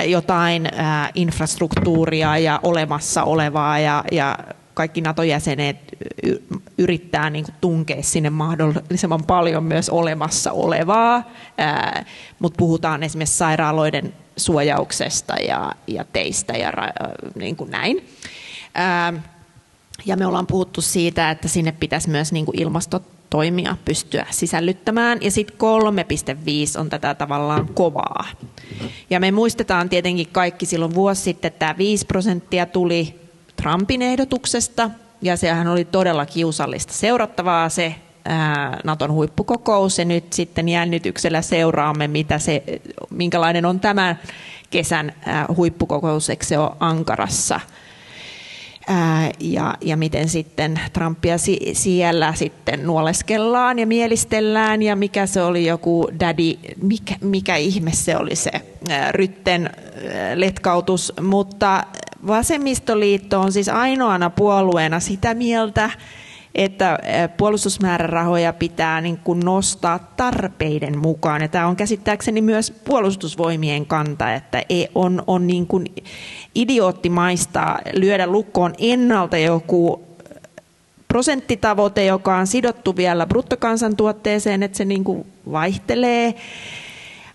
B: jotain infrastruktuuria ja olemassa olevaa ja kaikki NATO-jäsenet yrittää niin kuin tunkea sinne mahdollisimman paljon myös olemassa olevaa, mutta puhutaan esimerkiksi sairaaloiden suojauksesta ja teistä ja niin kuin näin. Ja me ollaan puhuttu siitä, että sinne pitäisi myös niin kuin ilmastotoimia pystyä sisällyttämään. Ja sitten 3,5 on tätä tavallaan kovaa. Ja me muistetaan tietenkin kaikki silloin vuosi sitten, että tämä 5% tuli Trumpin ehdotuksesta. Ja sehän oli todella kiusallista seurattavaa se Naton huippukokous. Ja nyt sitten jännityksellä seuraamme, minkälainen on tämän kesän huippukokous, eikö se ole Ankarassa. Ja miten sitten Trumpia siellä sitten nuoleskellaan ja mielistellään ja mikä se oli joku daddy, mikä ihme se oli se Rytten letkautus, mutta Vasemmistoliitto on siis ainoana puolueena sitä mieltä, että puolustusmäärärahoja pitää niin kuin nostaa tarpeiden mukaan. Ja tämä on käsittääkseni myös puolustusvoimien kanta, että on niin kuin idioottimaista lyödä lukkoon ennalta joku prosenttitavoite, joka on sidottu vielä bruttokansantuotteeseen, että se niin kuin vaihtelee,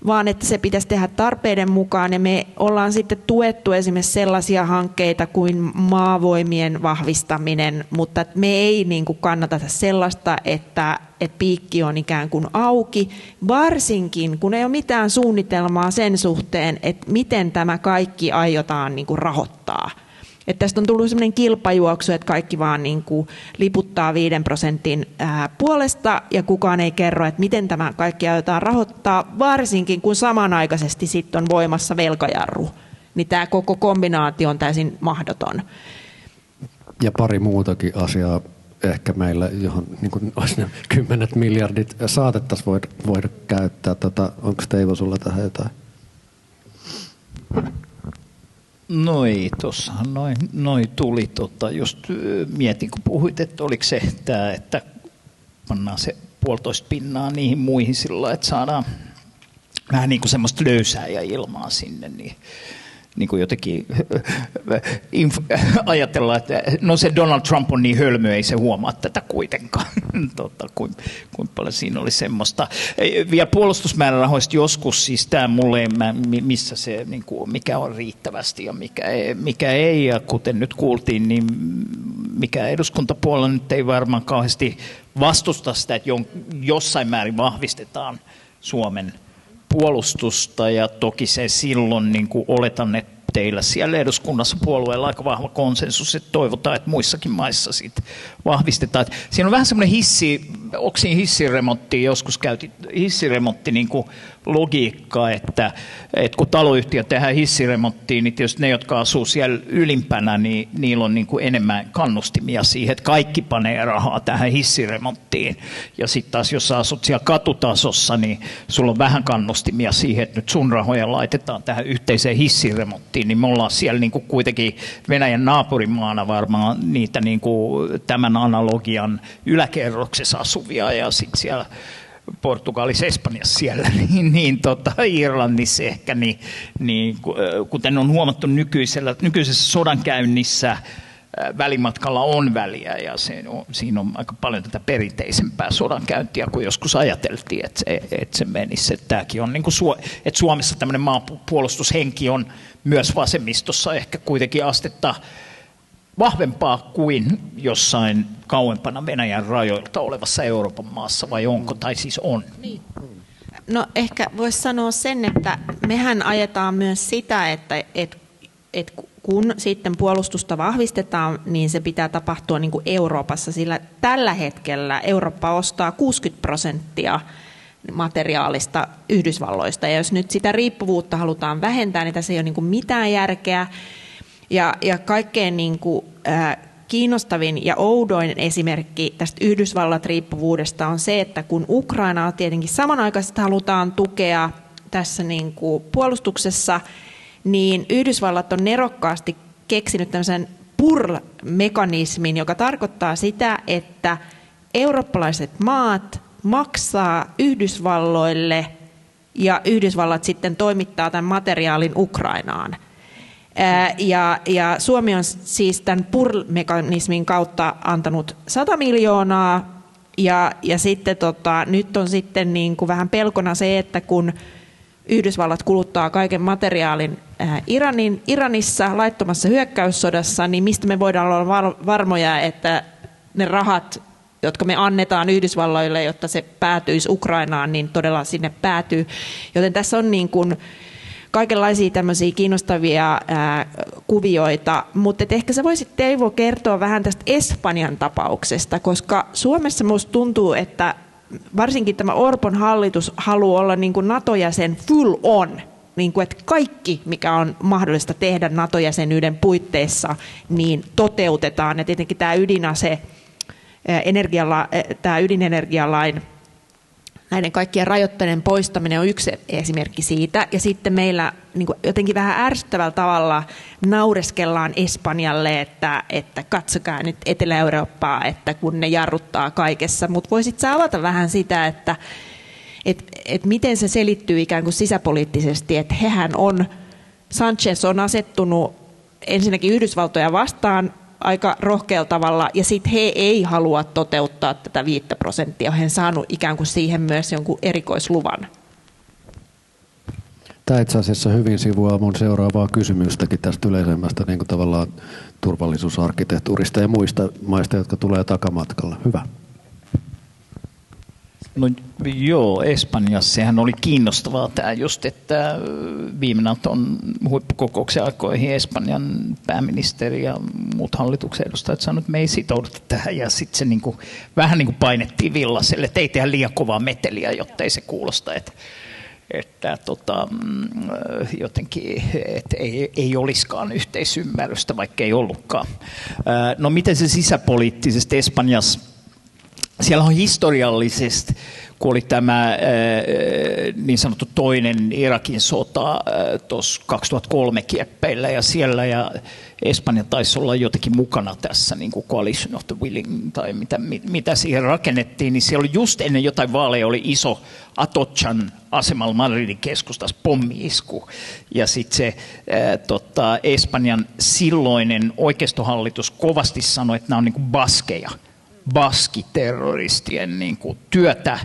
B: vaan että se pitäisi tehdä tarpeiden mukaan. Ja me ollaan sitten tuettu esimerkiksi sellaisia hankkeita kuin maavoimien vahvistaminen, mutta me ei niin kuin kannata sellaista, että piikki on ikään kuin auki, varsinkin kun ei ole mitään suunnitelmaa sen suhteen, että miten tämä kaikki aiotaan niin kuin rahoittaa. Että tästä on tullut sellainen kilpajuoksu, että kaikki vaan niin kuin liputtaa 5% puolesta ja kukaan ei kerro, että miten tämä kaikki aiotaan rahoittaa, varsinkin kun samanaikaisesti sitten on voimassa velkajarru. Niin tämä koko kombinaatio on täysin mahdoton.
A: Ja pari muutakin asiaa ehkä meillä, johon niin kuin olisi ne 10 miljardit saatettaisiin voida käyttää. Onko Teivo sulla tähän jotain?
C: Tuossahan noin tuli. Just mietin, kun puhuit, että oliko se tämä, että pannaan se 1,5% niihin muihin sillä, että saadaan vähän niin kuin semmoista löysää ja ilmaa sinne, niin kuin jotenkin ajatellaan, että no se Donald Trump on niin hölmö, ei se huomaa tätä kuitenkaan. Kuinka paljon siinä oli semmoista. Vielä puolustusmäärärahoista joskus, siis tämä mulle, missä se, niin kuin, mikä on riittävästi ja mikä ei, ja kuten nyt kuultiin, niin mikä eduskuntapuolella nyt ei varmaan kauheasti vastusta sitä, että jossain määrin vahvistetaan Suomen puolustusta ja toki se silloin niin kuin oletan, että teillä siellä eduskunnassa puolueella aika vahva konsensus, että toivotaan, että muissakin maissa sit vahvistetaan. Että siinä on vähän semmoinen onko siinä hissiremontti, joskus käytiin hissiremontti niin kuin logiikka, että kun taloyhtiö tehdään hissiremonttiin, niin tietysti ne, jotka asuu siellä ylimpänä, niin niillä on niin kuin enemmän kannustimia siihen, että kaikki panee rahaa tähän hissiremonttiin. Ja sitten taas, jos sä asut siellä katutasossa, niin sulla on vähän kannustimia siihen, että nyt sun rahoja laitetaan tähän yhteiseen hissiremonttiin, niin me ollaan siellä niin kuin kuitenkin Venäjän naapurimaana varmaan niitä niin kuin tämän analogian yläkerroksessa asuvia ja sitten siellä Portugalissa, Espanjassa siellä, Irlannissa ehkä, kuten on huomattu nykyisessä sodankäynnissä, välimatkalla on väliä ja siinä on aika paljon tätä perinteisempää sodankäyntiä, kuin joskus ajateltiin, että se menisi. Että tämäkin on, että Suomessa tämmöinen maanpuolustushenki on myös vasemmistossa ehkä kuitenkin astetta vahvempaa kuin jossain kauempana Venäjän rajoilta olevassa Euroopan maassa, vai onko, tai siis on?
B: No ehkä voisi sanoa sen, että mehän ajetaan myös sitä, että kun sitten puolustusta vahvistetaan, niin se pitää tapahtua niin kuin Euroopassa, sillä tällä hetkellä Eurooppa ostaa 60% materiaalista Yhdysvalloista, ja jos nyt sitä riippuvuutta halutaan vähentää, niin tässä ei ole niin kuin mitään järkeä. Ja kaikkein niin kuin, kiinnostavin ja oudoin esimerkki tästä Yhdysvallat-riippuvuudesta on se, että kun Ukrainaa tietenkin samanaikaisesti halutaan tukea tässä niin kuin puolustuksessa, niin Yhdysvallat on nerokkaasti keksinyt tämmöisen PURL-mekanismin, joka tarkoittaa sitä, että eurooppalaiset maat maksaa Yhdysvalloille ja Yhdysvallat sitten toimittaa tämän materiaalin Ukrainaan. Ja Suomi on siis tämän PURL-mekanismin kautta antanut 100 miljoonaa ja sitten nyt on sitten niin kuin vähän pelkona se, että kun Yhdysvallat kuluttaa kaiken materiaalin Iranissa laittomassa hyökkäyssodassa, niin mistä me voidaan olla varmoja, että ne rahat, jotka me annetaan Yhdysvalloille, jotta se päätyisi Ukrainaan, niin todella sinne päätyy. Joten tässä on niin kuin kaikenlaisia tämmöisiä kiinnostavia kuvioita, mutta ehkä sä voisit, Teivo, kertoa vähän tästä Espanjan tapauksesta, koska Suomessa musta tuntuu, että varsinkin tämä Orpon hallitus haluaa olla niin kuin NATO-jäsen full on, niin kuin, että kaikki, mikä on mahdollista tehdä NATO-jäsenyyden puitteissa, niin toteutetaan. Ja tietenkin tämä ydinenergialain näiden kaikkien rajoitteiden poistaminen on yksi esimerkki siitä. Ja sitten meillä niin kuin jotenkin vähän ärsyttävällä tavalla naureskellaan Espanjalle, että katsokaa nyt Etelä-Eurooppaa, että kun ne jarruttaa kaikessa. Mutta voisit sä avata vähän sitä, että miten se selittyy ikään kuin sisäpoliittisesti, että Sanchez on asettunut ensinnäkin Yhdysvaltoja vastaan aika rohkealla tavalla, ja sitten he ei halua toteuttaa tätä 5%. He on saanut ikään kuin siihen myös jonkun erikoisluvan.
A: Tämä itse asiassa hyvin sivuaa mun seuraavaa kysymystäkin tästä yleisemmästä niin kuin tavallaan turvallisuusarkkitehtuurista ja muista maista, jotka tulee takamatkalla. Hyvä.
C: No joo, Espanjassa sehän oli kiinnostavaa tämä just, että viime Naton huippukokouksen aikoihin Espanjan pääministeri ja muut hallituksen edustajat sanoivat, että me ei sitouduta tähän, ja sitten se niinku, vähän niin kuin painettiin villaselle, että ei tehdä liian kovaa meteliä, jotta ei se kuulosta, että jotenkin ei olisikaan yhteisymmärrystä, vaikka ei ollutkaan. No miten se sisäpoliittisesti Espanjassa? Siellä on historiallisesti, kun oli tämä niin sanottu toinen Irakin sota tuossa 2003 kieppeillä ja siellä, ja Espanja taisi olla jotenkin mukana tässä niin kuin Coalition of the Willing tai mitä siihen rakennettiin, niin siellä oli just ennen jotain vaaleja oli iso Atochan asemalla Madridin keskustassa pommi-isku, ja sitten se Espanjan silloinen oikeistohallitus kovasti sanoi, että nämä on niin kuin baskeja. Baskiterroristien niin kuin työtä,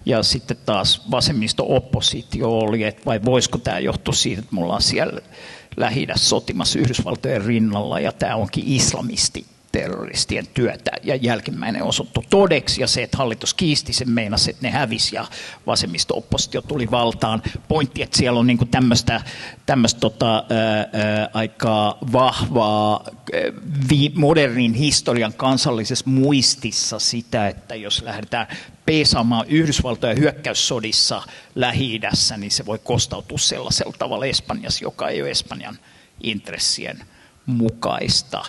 C: ja sitten taas vasemmisto-oppositio oli, että vai voisiko tämä johtua siitä, että me ollaan siellä Lähi-idässä sotimassa Yhdysvaltojen rinnalla, ja tämä onkin islamisti terroristien työtä, ja jälkimmäinen osoittui todeksi, ja se, että hallitus kiisti sen, meinasi, että ne hävisi, ja vasemmisto-oppositio tuli valtaan. Pointti, että siellä on niin tämmöistä aika vahvaa modernin historian kansallisessa muistissa sitä, että jos lähdetään peesaamaan Yhdysvaltojen hyökkäyssodissa Lähi-idässä, niin se voi kostautua sellaisella tavalla Espanjassa, joka ei ole Espanjan intressien mukaista.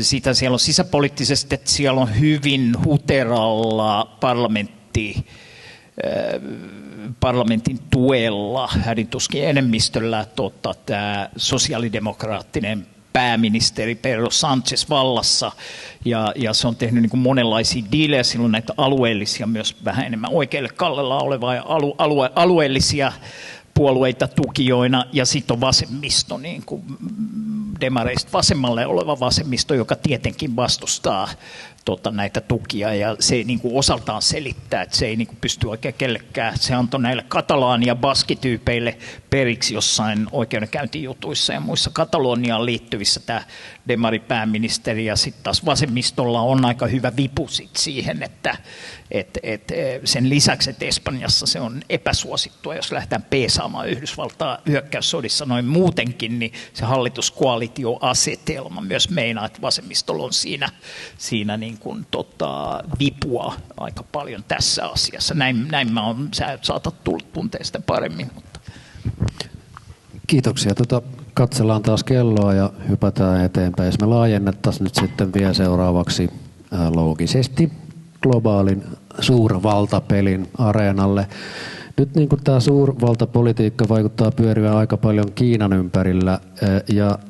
C: Sitä siellä on sisäpoliittisesti, että siellä on hyvin huteralla parlamentin tuella, hädintuskin enemmistöllä tämä sosiaalidemokraattinen pääministeri Pedro Sánchez vallassa, ja se on tehnyt niin kuin monenlaisia diilejä, silloin näitä alueellisia, myös vähän enemmän oikealle kallella olevaa ja alueellisia puolueita tukijoina, ja sitten on vasemmisto, niin kuin demareista vasemmalle oleva vasemmisto, joka tietenkin vastustaa näitä tukia, ja se niin kuin osaltaan selittää, että se ei niin kuin pysty oikein kellekään. Se antoi näille katalaani- ja baskityypeille periksi jossain oikeudenkäyntijutuissa ja muissa Kataloniaan liittyvissä tämä demaripääministeri, ja sitten taas vasemmistolla on aika hyvä vipu siihen, että sen lisäksi, että Espanjassa se on epäsuosittua, jos lähdetään peesaamaan Yhdysvaltaa hyökkäyssodissa noin muutenkin, niin se hallituskoalitioasetelma myös meinaa, että vasemmistolla on siinä niin kuin vipua aika paljon tässä asiassa. Näin sä saatat tuntea sitä paremmin. Mutta.
A: Kiitoksia. Katsellaan taas kelloa ja hypätään eteenpäin. Jos me laajennettaisiin nyt sitten vielä seuraavaksi loogisesti globaalin suurvaltapelin areenalle. Nyt niin kuin tämä suurvaltapolitiikka vaikuttaa pyörivän aika paljon Kiinan ympärillä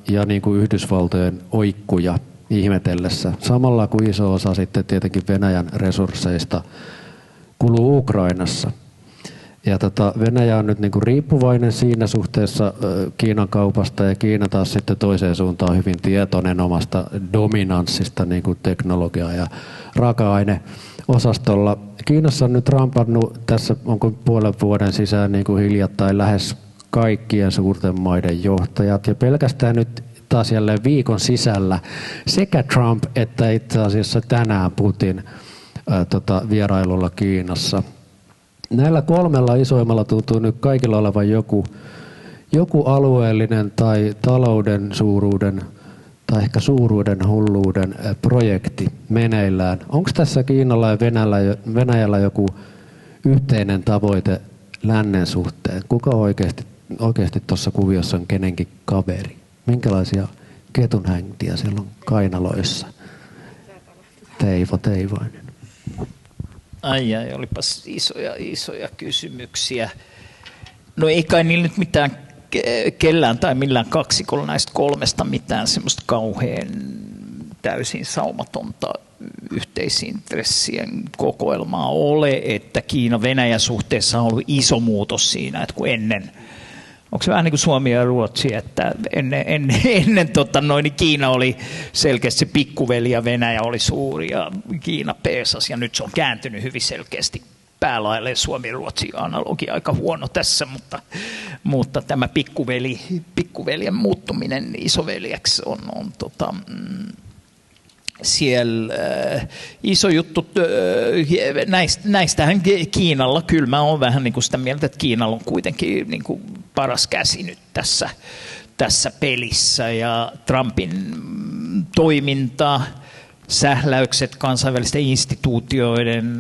A: ja niin kuin Yhdysvaltojen oikkuja ihmetellessä. Samalla kuin iso osa sitten tietenkin Venäjän resursseista kuluu Ukrainassa. Ja Venäjä on nyt niin kuin riippuvainen siinä suhteessa Kiinan kaupasta, ja Kiina taas sitten toiseen suuntaan hyvin tietoinen omasta dominanssista niin kuin teknologia- ja raaka-aineosastolla. Kiinassa on nyt rampannut tässä onko puolen vuoden sisään niin kuin hiljattain lähes kaikkien suurten maiden johtajat, ja pelkästään nyt taas jälleen viikon sisällä sekä Trump että itse asiassa tänään Putin vierailulla Kiinassa. Näillä kolmella isoimmalla tuntuu nyt kaikilla olevan joku alueellinen tai talouden suuruuden tai ehkä suuruuden hulluuden projekti meneillään. Onko tässä Kiinalla ja Venäjällä joku yhteinen tavoite lännen suhteen? Kuka oikeasti tuossa kuviossa on kenenkin kaveri? Minkälaisia ketunhäntiä siellä on kainaloissa? Teivainen.
C: Ai, olipas isoja kysymyksiä. No ei kai niillä nyt mitään kellään tai millään kaksikolla näistä kolmesta mitään semmoista kauhean täysin saumatonta yhteisintressien kokoelmaa ole, että Kiina-Venäjä suhteessa on ollut iso muutos siinä, että kun ennen, onko se vähän niin kuin Suomi ja Ruotsi, että ennen niin Kiina oli selkeästi se pikkuveli ja Venäjä oli suuri ja Kiina peesas, ja nyt se on kääntynyt hyvin selkeästi päälailleen. Suomi-Ruotsi-analogia aika huono tässä, mutta tämä pikkuveljen muuttuminen isoveljeksi on siellä iso juttu. Näistähän Kiinalla, kyllä mä oon vähän niin kuin sitä mieltä, että Kiinalla on kuitenkin niin kuin paras käsi nyt tässä pelissä, ja Trumpin toiminta, sähläykset, kansainvälisten instituutioiden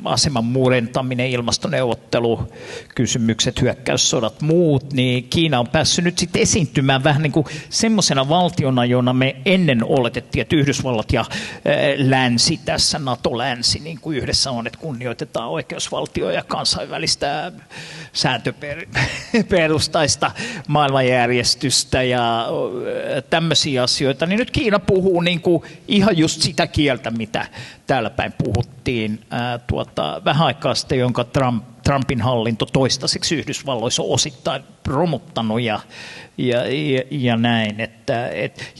C: aseman murentaminen, ilmastoneuvottelukysymykset, hyökkäyssodat, muut, niin Kiina on päässyt nyt sitten esiintymään vähän niin kuin semmoisena valtiona, jona me ennen oletettiin, että Yhdysvallat ja länsi tässä, NATO-länsi, niin kuin yhdessä on, että kunnioitetaan oikeusvaltio ja kansainvälistä sääntöperustaista maailmanjärjestystä ja tämmöisiä asioita, niin nyt Kiina puhuu niin kuin ihan just sitä kieltä, mitä täällä päin puhuttiin vähän aikaa sitten, jonka Trumpin hallinto toistaiseksi Yhdysvalloissa on osittain romuttanut ja näin.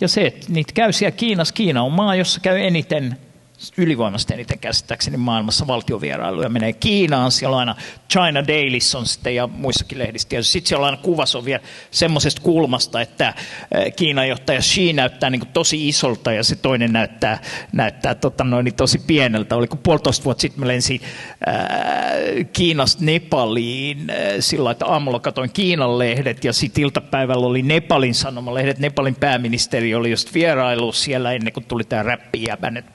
C: Ja se, että niitä käy siellä Kiinassa. Kiina on maa, jossa käy eniten ylivoimasti eniten käsittääkseni maailmassa valtiovierailuja menee Kiinaan. Siellä on aina China Dailies on sitten ja muissakin lehdissä. Sitten siellä on aina kuvassa on vielä semmoisesta kulmasta, että Kiinan johtaja Xi näyttää niin kuin tosi isolta ja se toinen näyttää tosi pieneltä. Oliko 1,5 vuotta sitten mä lensin Kiinasta Nepaliin sillä että aamulla katsoin Kiinan lehdet ja sitten iltapäivällä oli Nepalin sanomalehdet. Nepalin pääministeri oli just vierailu siellä ennen kuin tuli tämä räppijäbä nyt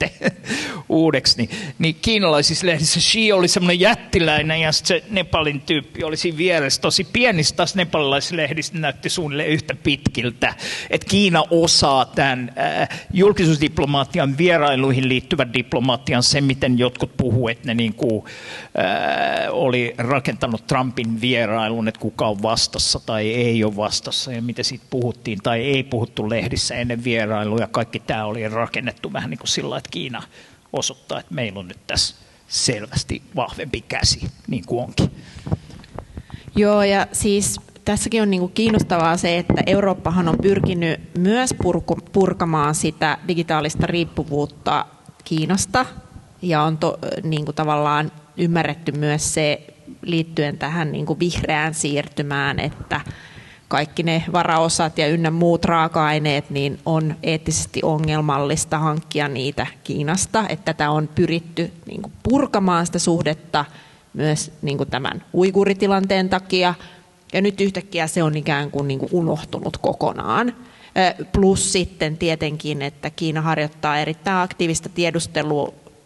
C: uudeksi. Niin kiinalaisissa lehdissä Xi oli semmoinen jättiläinen ja se Nepalin tyyppi oli siinä vieressä tosi pienistä. Taas nepalilaisissa lehdissä näytti suunnilleen yhtä pitkiltä. Että Kiina osaa tämän julkisuusdiplomatian vierailuihin liittyvän diplomatian, se miten jotkut puhuu, että ne niin kuin, oli rakentanut Trumpin vierailun, että kuka on vastassa tai ei ole vastassa ja mitä siitä puhuttiin tai ei puhuttu lehdissä ennen vierailua. Kaikki tämä oli rakennettu vähän niin kuin sillä, että Kiina osoittaa, että meillä on nyt tässä selvästi vahvempi käsi, niin kuin onkin.
B: Joo, ja siis tässäkin on niin kuin kiinnostavaa se, että Eurooppahan on pyrkinyt myös purkamaan sitä digitaalista riippuvuutta Kiinasta, ja on niin kuin tavallaan ymmärretty myös se liittyen tähän niin kuin vihreään siirtymään, että kaikki ne varaosat ja ynnä muut raaka-aineet niin on eettisesti ongelmallista hankkia niitä Kiinasta. Että tätä on pyritty niin kuin purkamaan sitä suhdetta myös niin kuin tämän uiguuritilanteen takia. Ja nyt yhtäkkiä se on ikään kuin unohtunut kokonaan. Plus sitten tietenkin, että Kiina harjoittaa erittäin aktiivista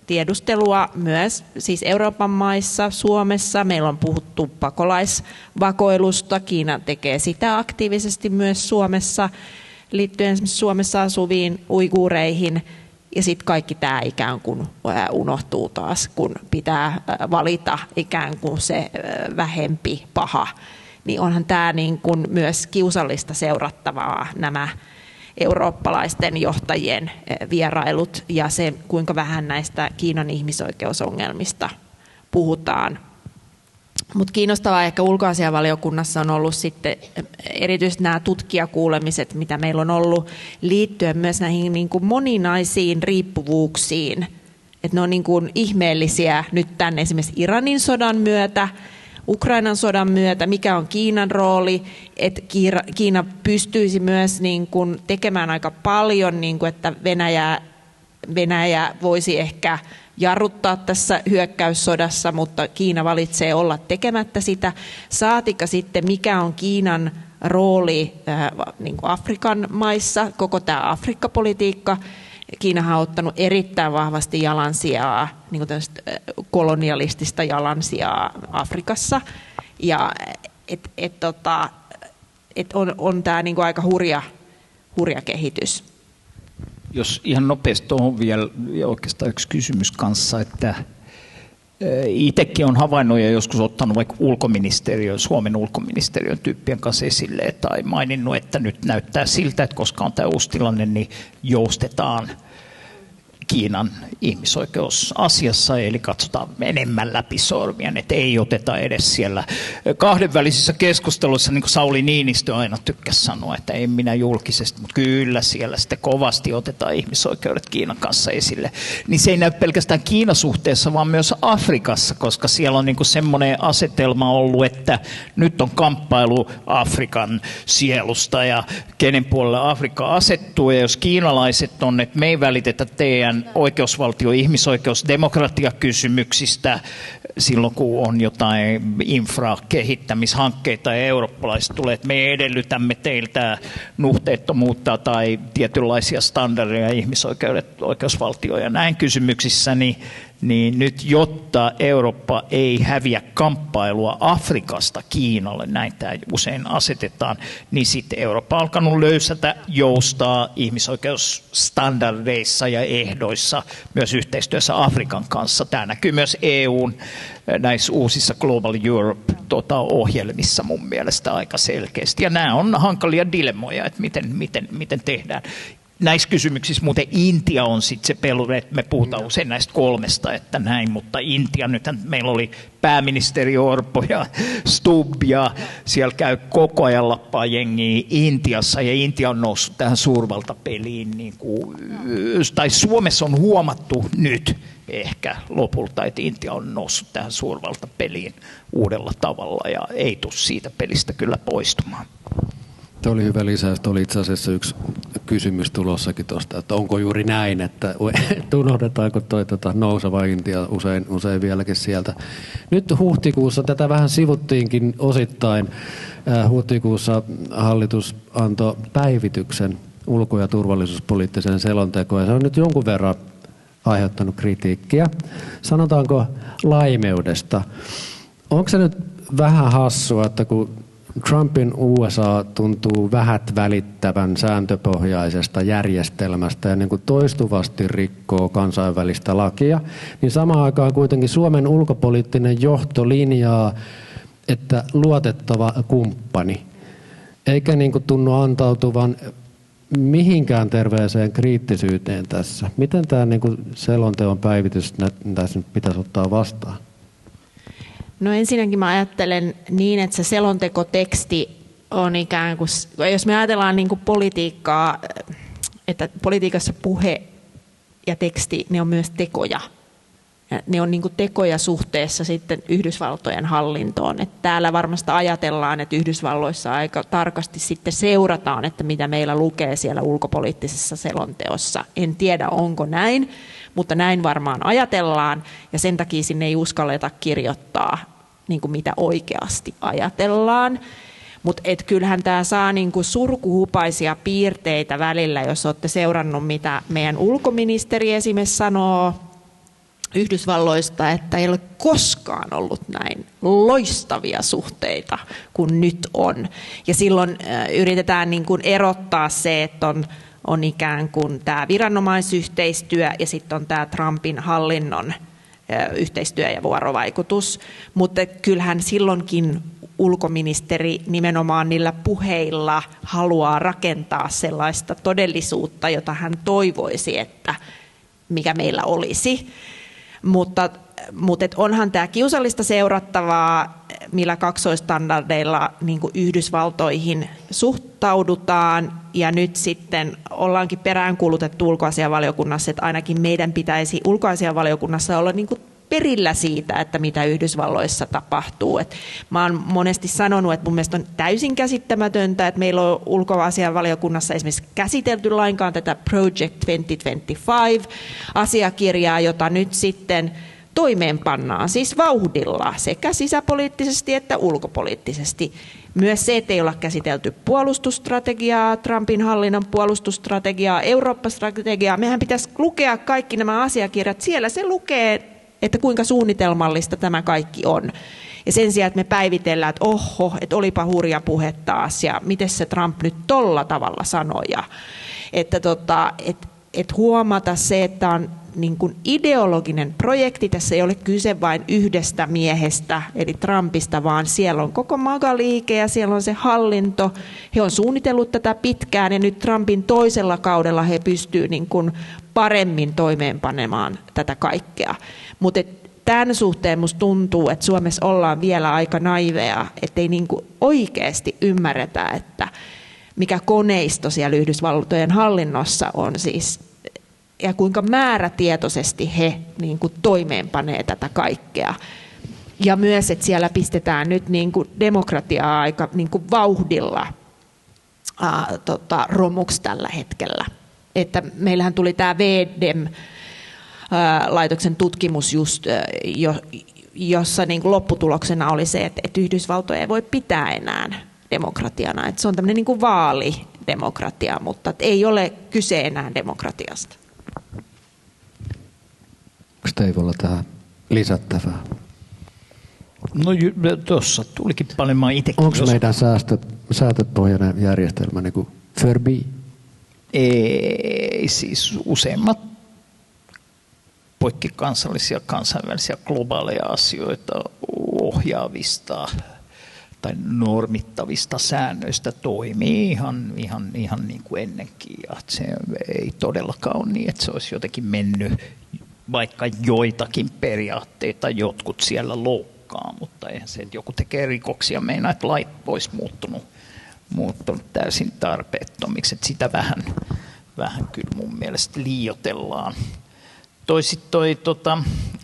B: tiedustelua myös siis Euroopan maissa, Suomessa. Meillä on puhuttu pakolaisvakoilusta. Kiina tekee sitä aktiivisesti myös Suomessa liittyen esimerkiksi Suomessa asuviin uiguureihin. Ja sitten kaikki tämä ikään kuin unohtuu taas, kun pitää valita ikään kuin se vähempi paha. Niin onhan tämä niin kuin myös kiusallista seurattavaa nämä eurooppalaisten johtajien vierailut ja se, kuinka vähän näistä Kiinan ihmisoikeusongelmista puhutaan. Mutta kiinnostavaa ehkä ulkoasiainvaliokunnassa on ollut sitten erityisesti nämä tutkijakuulemiset, mitä meillä on ollut liittyen myös näihin niin kuin moninaisiin riippuvuuksiin. Että ne on niin kuin ihmeellisiä nyt tämän esimerkiksi Iranin sodan myötä, Ukrainan sodan myötä, mikä on Kiinan rooli, että Kiina pystyisi myös niin kuin tekemään aika paljon, niin kuin että Venäjä voisi ehkä jarruttaa tässä hyökkäyssodassa, mutta Kiina valitsee olla tekemättä sitä. Saatikka sitten, mikä on Kiinan rooli niin kuin Afrikan maissa, koko tämä Afrikka-politiikka. Kiinahan on ottanut erittäin vahvasti jalansijaa, niin kuin kolonialistista jalansijaa Afrikassa. Ja on tämä niin kuin aika hurja kehitys.
C: Jos ihan nopeasti tuohon vielä oikeastaan yksi kysymys kanssa, että itsekin on havainnut ja joskus ottanut vaikka Suomen ulkoministeriön tyyppien kanssa esille tai maininnut, että nyt näyttää siltä, että koska on tämä uusi tilanne, niin joustetaan Kiinan ihmisoikeusasiassa, eli katsotaan enemmän läpi sormien, että ei oteta edes siellä kahdenvälisissä keskusteluissa, niin kuin Sauli Niinistö aina tykkäsi sanoa, että en minä julkisesti, mutta kyllä siellä sitten kovasti otetaan ihmisoikeudet Kiinan kanssa esille. Niin se ei näy pelkästään Kiinasuhteessa, vaan myös Afrikassa, koska siellä on niin kuin semmoinen asetelma ollut, että nyt on kamppailu Afrikan sielusta ja kenen puolelle Afrikka asettuu, ja jos kiinalaiset on, että me ei välitetä teidän oikeusvaltio-, ihmisoikeus-, demokratiakysymyksistä silloin, kun on jotain infrakehittämishankkeita ja eurooppalaiset tulee, että me edellytämme teiltä nuhteettomuutta tai tietynlaisia standardeja ihmisoikeudet, oikeusvaltio ja näin kysymyksissä, niin nyt jotta Eurooppa ei häviä kamppailua Afrikasta Kiinalle, näin tämä usein asetetaan, niin sitten Eurooppa on alkanut löysätä, joustaa ihmisoikeusstandardeissa ja ehdoissa myös yhteistyössä Afrikan kanssa. Tämä näkyy myös EUn näissä uusissa Global Europe-ohjelmissa mun mielestä aika selkeästi. Ja nämä on hankalia dilemmoja, että miten tehdään. näissä kysymyksissä muuten Intia on sitten se peluri, että me puhutaan usein näistä kolmesta, että näin, mutta Intia, nythän meillä oli pääministeri Orpo ja Stubb ja siellä käy koko ajan lappaa jengiä Intiassa ja Intia on noussut tähän suurvaltapeliin, niin kuin, tai Suomessa on huomattu nyt ehkä lopulta, että Intia on noussut tähän suurvaltapeliin uudella tavalla ja ei tule siitä pelistä kyllä poistumaan.
A: Tuo oli hyvä lisäys. Tuo oli itse asiassa yksi kysymys tulossakin tuosta, että onko juuri näin, että unohdetaanko tuo nouseva Intia usein vieläkin sieltä. Nyt huhtikuussa, tätä vähän sivuttiinkin osittain, huhtikuussa hallitus antoi päivityksen ulko- ja turvallisuuspoliittiseen selontekoon, ja se on nyt jonkun verran aiheuttanut kritiikkiä. Sanotaanko laimeudesta. Onko se nyt vähän hassua, että kun Trumpin USA tuntuu vähät välittävän sääntöpohjaisesta järjestelmästä ja niin kuin toistuvasti rikkoo kansainvälistä lakia, niin samaan aikaan kuitenkin Suomen ulkopoliittinen johto linjaa, että luotettava kumppani, eikä niin kuin tunnu antautuvan mihinkään terveeseen kriittisyyteen tässä. Miten tämä niin kuin selonteon päivitys tässä nyt pitäisi ottaa vastaan?
B: No ensinnäkin mä ajattelen niin, että se selontekoteksti on ikään kuin, jos me ajatellaan niin kuin politiikkaa, että politiikassa puhe ja teksti, ne on myös tekoja. Ne on niin kuin tekoja suhteessa sitten Yhdysvaltojen hallintoon. Että täällä varmasti ajatellaan, että Yhdysvalloissa aika tarkasti sitten seurataan, että mitä meillä lukee siellä ulkopoliittisessa selonteossa. En tiedä, onko näin, mutta näin varmaan ajatellaan, ja sen takia sinne ei uskalleta kirjoittaa, niin kuin mitä oikeasti ajatellaan. Mutta kyllähän tämä saa niin kuin surkuhupaisia piirteitä välillä, jos olette seurannut, mitä meidän ulkoministeri esimerkiksi sanoo Yhdysvalloista, että ei ole koskaan ollut näin loistavia suhteita kuin nyt on. Ja silloin yritetään niin kuin erottaa se, että on ikään kuin tämä viranomaisyhteistyö ja sitten on tämä Trumpin hallinnon yhteistyö ja vuorovaikutus. Mutta kyllähän silloinkin ulkoministeri nimenomaan niillä puheilla haluaa rakentaa sellaista todellisuutta, jota hän toivoisi, että mikä meillä olisi. Mutta onhan tämä kiusallista seurattavaa, millä kaksoistandardeilla niin kuin Yhdysvaltoihin suhtaudutaan. Ja nyt sitten ollaankin peräänkuulutettu ulkoasiainvaliokunnassa, että ainakin meidän pitäisi ulkoasiainvaliokunnassa olla niin kuin perillä siitä, että mitä Yhdysvalloissa tapahtuu. Mä oon monesti sanonut, että mun mielestä on täysin käsittämätöntä, että meillä on ulkoasiainvaliokunnassa esimerkiksi käsitelty lainkaan tätä Project 2025-asiakirjaa, jota nyt sitten toimeenpannaan siis vauhdilla sekä sisäpoliittisesti että ulkopoliittisesti. Myös se, että ei olla käsitelty puolustusstrategiaa, Trumpin hallinnon puolustusstrategiaa, Eurooppa-strategiaa. Mehän pitäisi lukea kaikki nämä asiakirjat. Siellä se lukee, että kuinka suunnitelmallista tämä kaikki on. Ja sen sijaan, että me päivitellään, että oho, että olipa hurja puhe taas ja miten se Trump nyt tolla tavalla sanoi. Että huomata se, että on niin kuin ideologinen projekti. Tässä ei ole kyse vain yhdestä miehestä, eli Trumpista, vaan siellä on koko MAGA-liike ja siellä on se hallinto. He on suunnitellut tätä pitkään ja nyt Trumpin toisella kaudella he pystyvät niin kuin paremmin toimeenpanemaan tätä kaikkea. Mutta tämän suhteen musta tuntuu, että Suomessa ollaan vielä aika naiveja, ettei niin kuin oikeasti ymmärretä, että mikä koneisto siellä Yhdysvaltojen hallinnossa on siis, ja kuinka määrätietoisesti he niin kuin toimeenpanee tätä kaikkea. Ja myös, että siellä pistetään nyt niin kuin demokratiaa aika niin kuin vauhdilla romuksi tällä hetkellä. Että meillähän tuli tämä VDEM-laitoksen tutkimus just, jossa niin kuin lopputuloksena oli se, että Yhdysvaltoja ei voi pitää enää demokratiana. Että se on tämmöinen niin kuin vaalidemokratia, mutta ei ole kyse enää demokratiasta.
A: Onko Teivolla tähän lisättävää?
C: No tuossa tulikin paljon, mä itsekin.
A: Onko meidän säätöpohjainen järjestelmä niin kuin Furby?
C: Ei, siis useimmat poikkikansallisia, kansainvälisiä, globaaleja asioita ohjaavista tai normittavista säännöistä toimii ihan niin kuin ennenkin. Ja se ei todellakaan ole niin, että se olisi jotenkin mennyt, vaikka joitakin periaatteita jotkut siellä loukkaa, mutta eihän se, että joku tekee rikoksia, meinaa, että lait olisi muuttunut täysin tarpeettomiksi, että sitä vähän kyllä mun mielestä liioitellaan.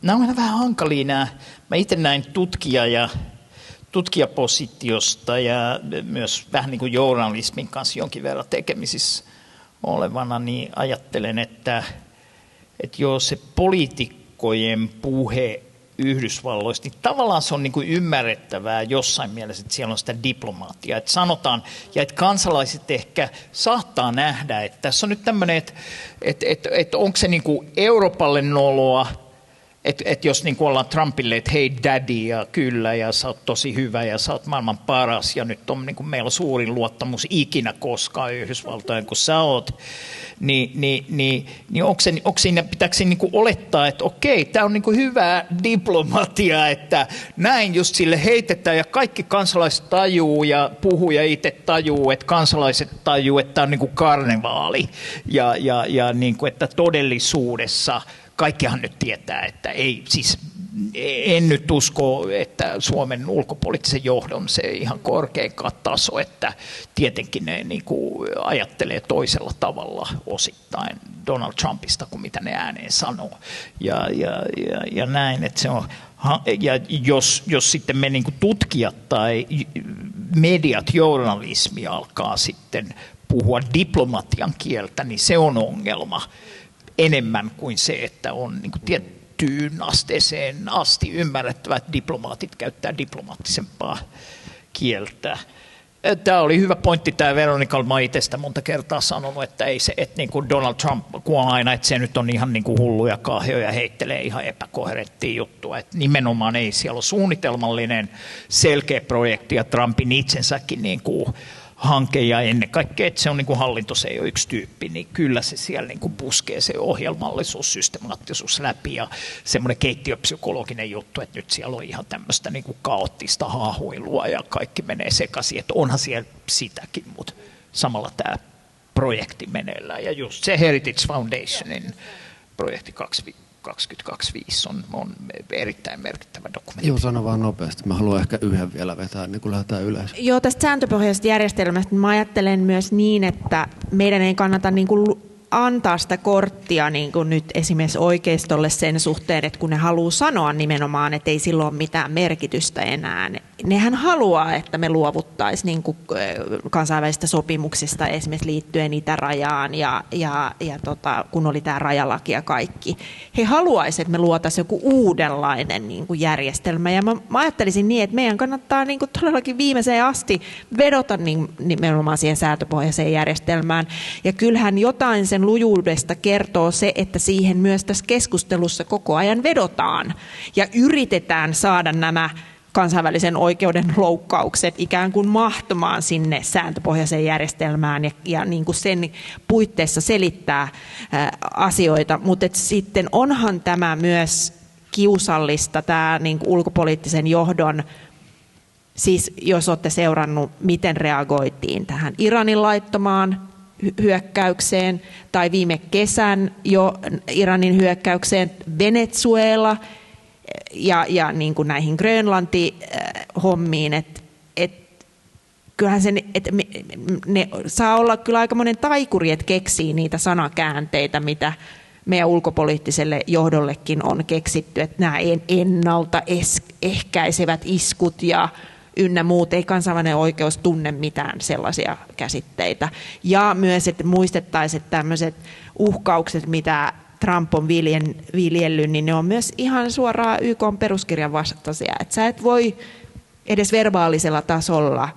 C: Nämä on vähän hankalia nämä. Mä itse näin tutkijapositiosta ja myös vähän niin kuin journalismin kanssa jonkin verran tekemisissä olevana, niin ajattelen, että joo, se poliitikkojen puhe Yhdysvalloista, niin tavallaan se on niin kuin ymmärrettävää jossain mielessä, että siellä on sitä diplomaattia, että sanotaan, ja että kansalaiset ehkä saattaa nähdä, että tässä on nyt tämmöinen, että onko se niin kuin Euroopalle noloa, että jos niin kuin ollaan Trumpille, että hei daddy ja kyllä ja sä oot tosi hyvä ja sä oot maailman paras ja nyt on niin kuin meillä on suurin luottamus ikinä koskaan Yhdysvaltojen kun sä oot, niin onko siinä, pitääkö siinä niin kuin olettaa, että okei, tämä on niin kuin hyvää diplomatiaa, että näin just sille heitetään ja kaikki kansalaiset tajuu ja puhuja itse tajuu, että kansalaiset tajuu, että tämä on niin kuin karnevaali ja niin kuin, että todellisuudessa kaikkihan nyt tietää, että ei, siis en nyt usko, että Suomen ulkopoliittisen johdon se ihan korkeinkaan taso, että tietenkin ne niin kuin ajattelee toisella tavalla osittain Donald Trumpista kuin mitä ne ääneen sanoo. Ja näin, että se on, ja jos sitten me niin kuin tutkijat tai mediat, journalismi alkaa sitten puhua diplomatian kieltä, niin se on ongelma enemmän kuin se, että on niin kuin tiettyyn asteeseen asti ymmärrettävä, että diplomaatit käyttää diplomaattisempaa kieltä. Tämä oli hyvä pointti, tämä Veronika, mä itse sitä monta kertaa sanonut, että ei se, että niin kuin Donald Trump kuolee aina, että se nyt on ihan niin kuin hulluja kahjoja, heittelee ihan epäkoherenttia juttua, että nimenomaan ei siellä ole suunnitelmallinen selkeä projekti ja Trumpin itsensäkin niin kuin hanke ja ennen kaikkea, että se on niin kuin hallinto, se ei ole yksi tyyppi, niin kyllä se siellä niin kuin puskee se ohjelmallisuus, systemaattisuus läpi ja semmoinen keittiöpsykologinen juttu, että nyt siellä on ihan tämmöistä niin kuin kaoottista haahuilua ja kaikki menee sekaisin, että onhan siellä sitäkin, mutta samalla tämä projekti meneillään ja just se Heritage Foundationin projekti 2025 on erittäin merkittävä dokumentti.
A: Joo, sano vaan nopeasti. Mä haluan ehkä yhden vielä vetää, niin kun lähdetään yleensä.
B: Joo, tästä sääntöpohjaisesta järjestelmästä mä ajattelen myös niin, että meidän ei kannata niin kuin antaa sitä korttia niin kuin nyt esimerkiksi oikeistolle sen suhteen, että kun ne haluaa sanoa nimenomaan, että ei silloin ole mitään merkitystä enää. Nehän haluaa, että me luovuttaisiin niin kuin kansainvälisistä sopimuksista esimerkiksi liittyen itärajaan ja kun oli tämä rajalaki ja kaikki. He haluaisivat, että me luotaisiin joku uudenlainen niin kuin järjestelmä. Ja mä ajattelisin niin, että meidän kannattaa niin kuin todellakin viimeiseen asti vedota nimenomaan siihen sääntöpohjaiseen järjestelmään. Ja kyllähän jotain sen lujuudesta kertoo se, että siihen myös tässä keskustelussa koko ajan vedotaan ja yritetään saada nämä kansainvälisen oikeuden loukkaukset ikään kuin mahtumaan sinne sääntöpohjaiseen järjestelmään ja niin kuin sen puitteissa selittää asioita, mutta sitten onhan tämä myös kiusallista, tämä niin kuin ulkopoliittisen johdon, siis jos olette seurannut, miten reagoitiin tähän Iranin laittomaan hyökkäykseen tai viime kesän jo Iranin hyökkäykseen Venezuela ja niin kuin näihin Grönlanti-hommiin, että kyllähän se, että ne saa olla kyllä aika monen taikuri, että keksii niitä sanakäänteitä, mitä meidän ulkopoliittiselle johdollekin on keksitty, että nämä ennalta ehkäisevät iskut ja ynnä muut, ei kansainvälinen oikeus tunne mitään sellaisia käsitteitä. Ja myös, että muistettaisiin, että tämmöiset uhkaukset, mitä Trump on viljellyt, niin ne on myös ihan suoraan YK:n peruskirjan vastaisia. Että sä et voi edes verbaalisella tasolla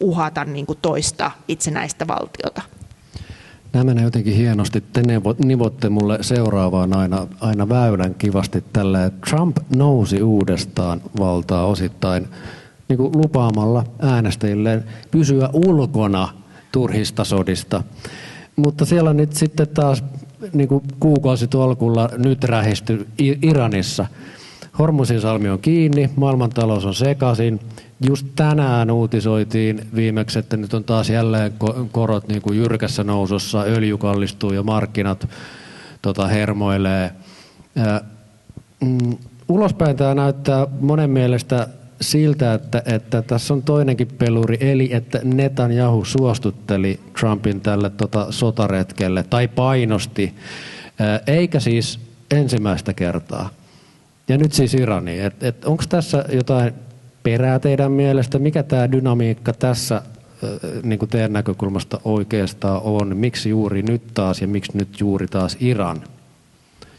B: uhata niin kuin toista itsenäistä valtiota.
A: Nämä menee jotenkin hienosti. Te nivotte mulle seuraavaan aina väylän kivasti tällä. Trump nousi uudestaan valtaa osittain niin kuin lupaamalla äänestäjille pysyä ulkona turhista sodista. Mutta siellä nyt sitten taas niin kuin kuukausitolkulla nyt rähisty Iranissa. Hormuzin salmi on kiinni, maailmantalous on sekaisin. Just tänään uutisoitiin viimeksi, että nyt on taas jälleen korot niin kuin jyrkässä nousussa, öljy kallistuu ja markkinat hermoilee. Ulospäin tämä näyttää monen mielestä siltä, että tässä on toinenkin peluri, eli että Netanyahu suostutteli Trumpin tälle sotaretkelle tai painosti, eikä siis ensimmäistä kertaa. Ja nyt siis Irani. Onko tässä jotain perää teidän mielestä? Mikä tämä dynamiikka tässä niin kuin teidän näkökulmasta oikeastaan on? Miksi juuri nyt taas ja miksi nyt juuri taas Iran?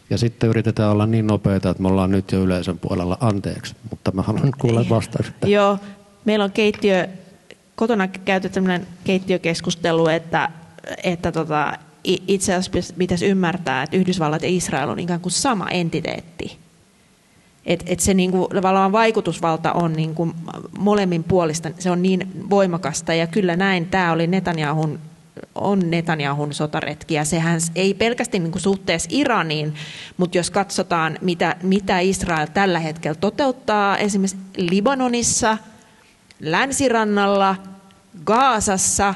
A: Ja sitten yritetään olla niin nopeita, että me ollaan nyt jo yleisön puolella. Anteeksi, mutta mä haluan kuulla vastaukset.
B: Joo, meillä on kotona käyty tämmöinen keittiökeskustelu, että itse asiassa pitäisi ymmärtää, että Yhdysvallat ja Israel on ikään kuin sama entiteetti. Että se niinku, tavallaan vaikutusvalta on niinku molemmin puolista, se on niin voimakasta ja kyllä näin, tämä oli Netanyahun sotaretki ja sehän ei pelkästään niinku suhteessa Iraniin, mutta jos katsotaan mitä Israel tällä hetkellä toteuttaa esimerkiksi Libanonissa, Länsirannalla, Gazassa,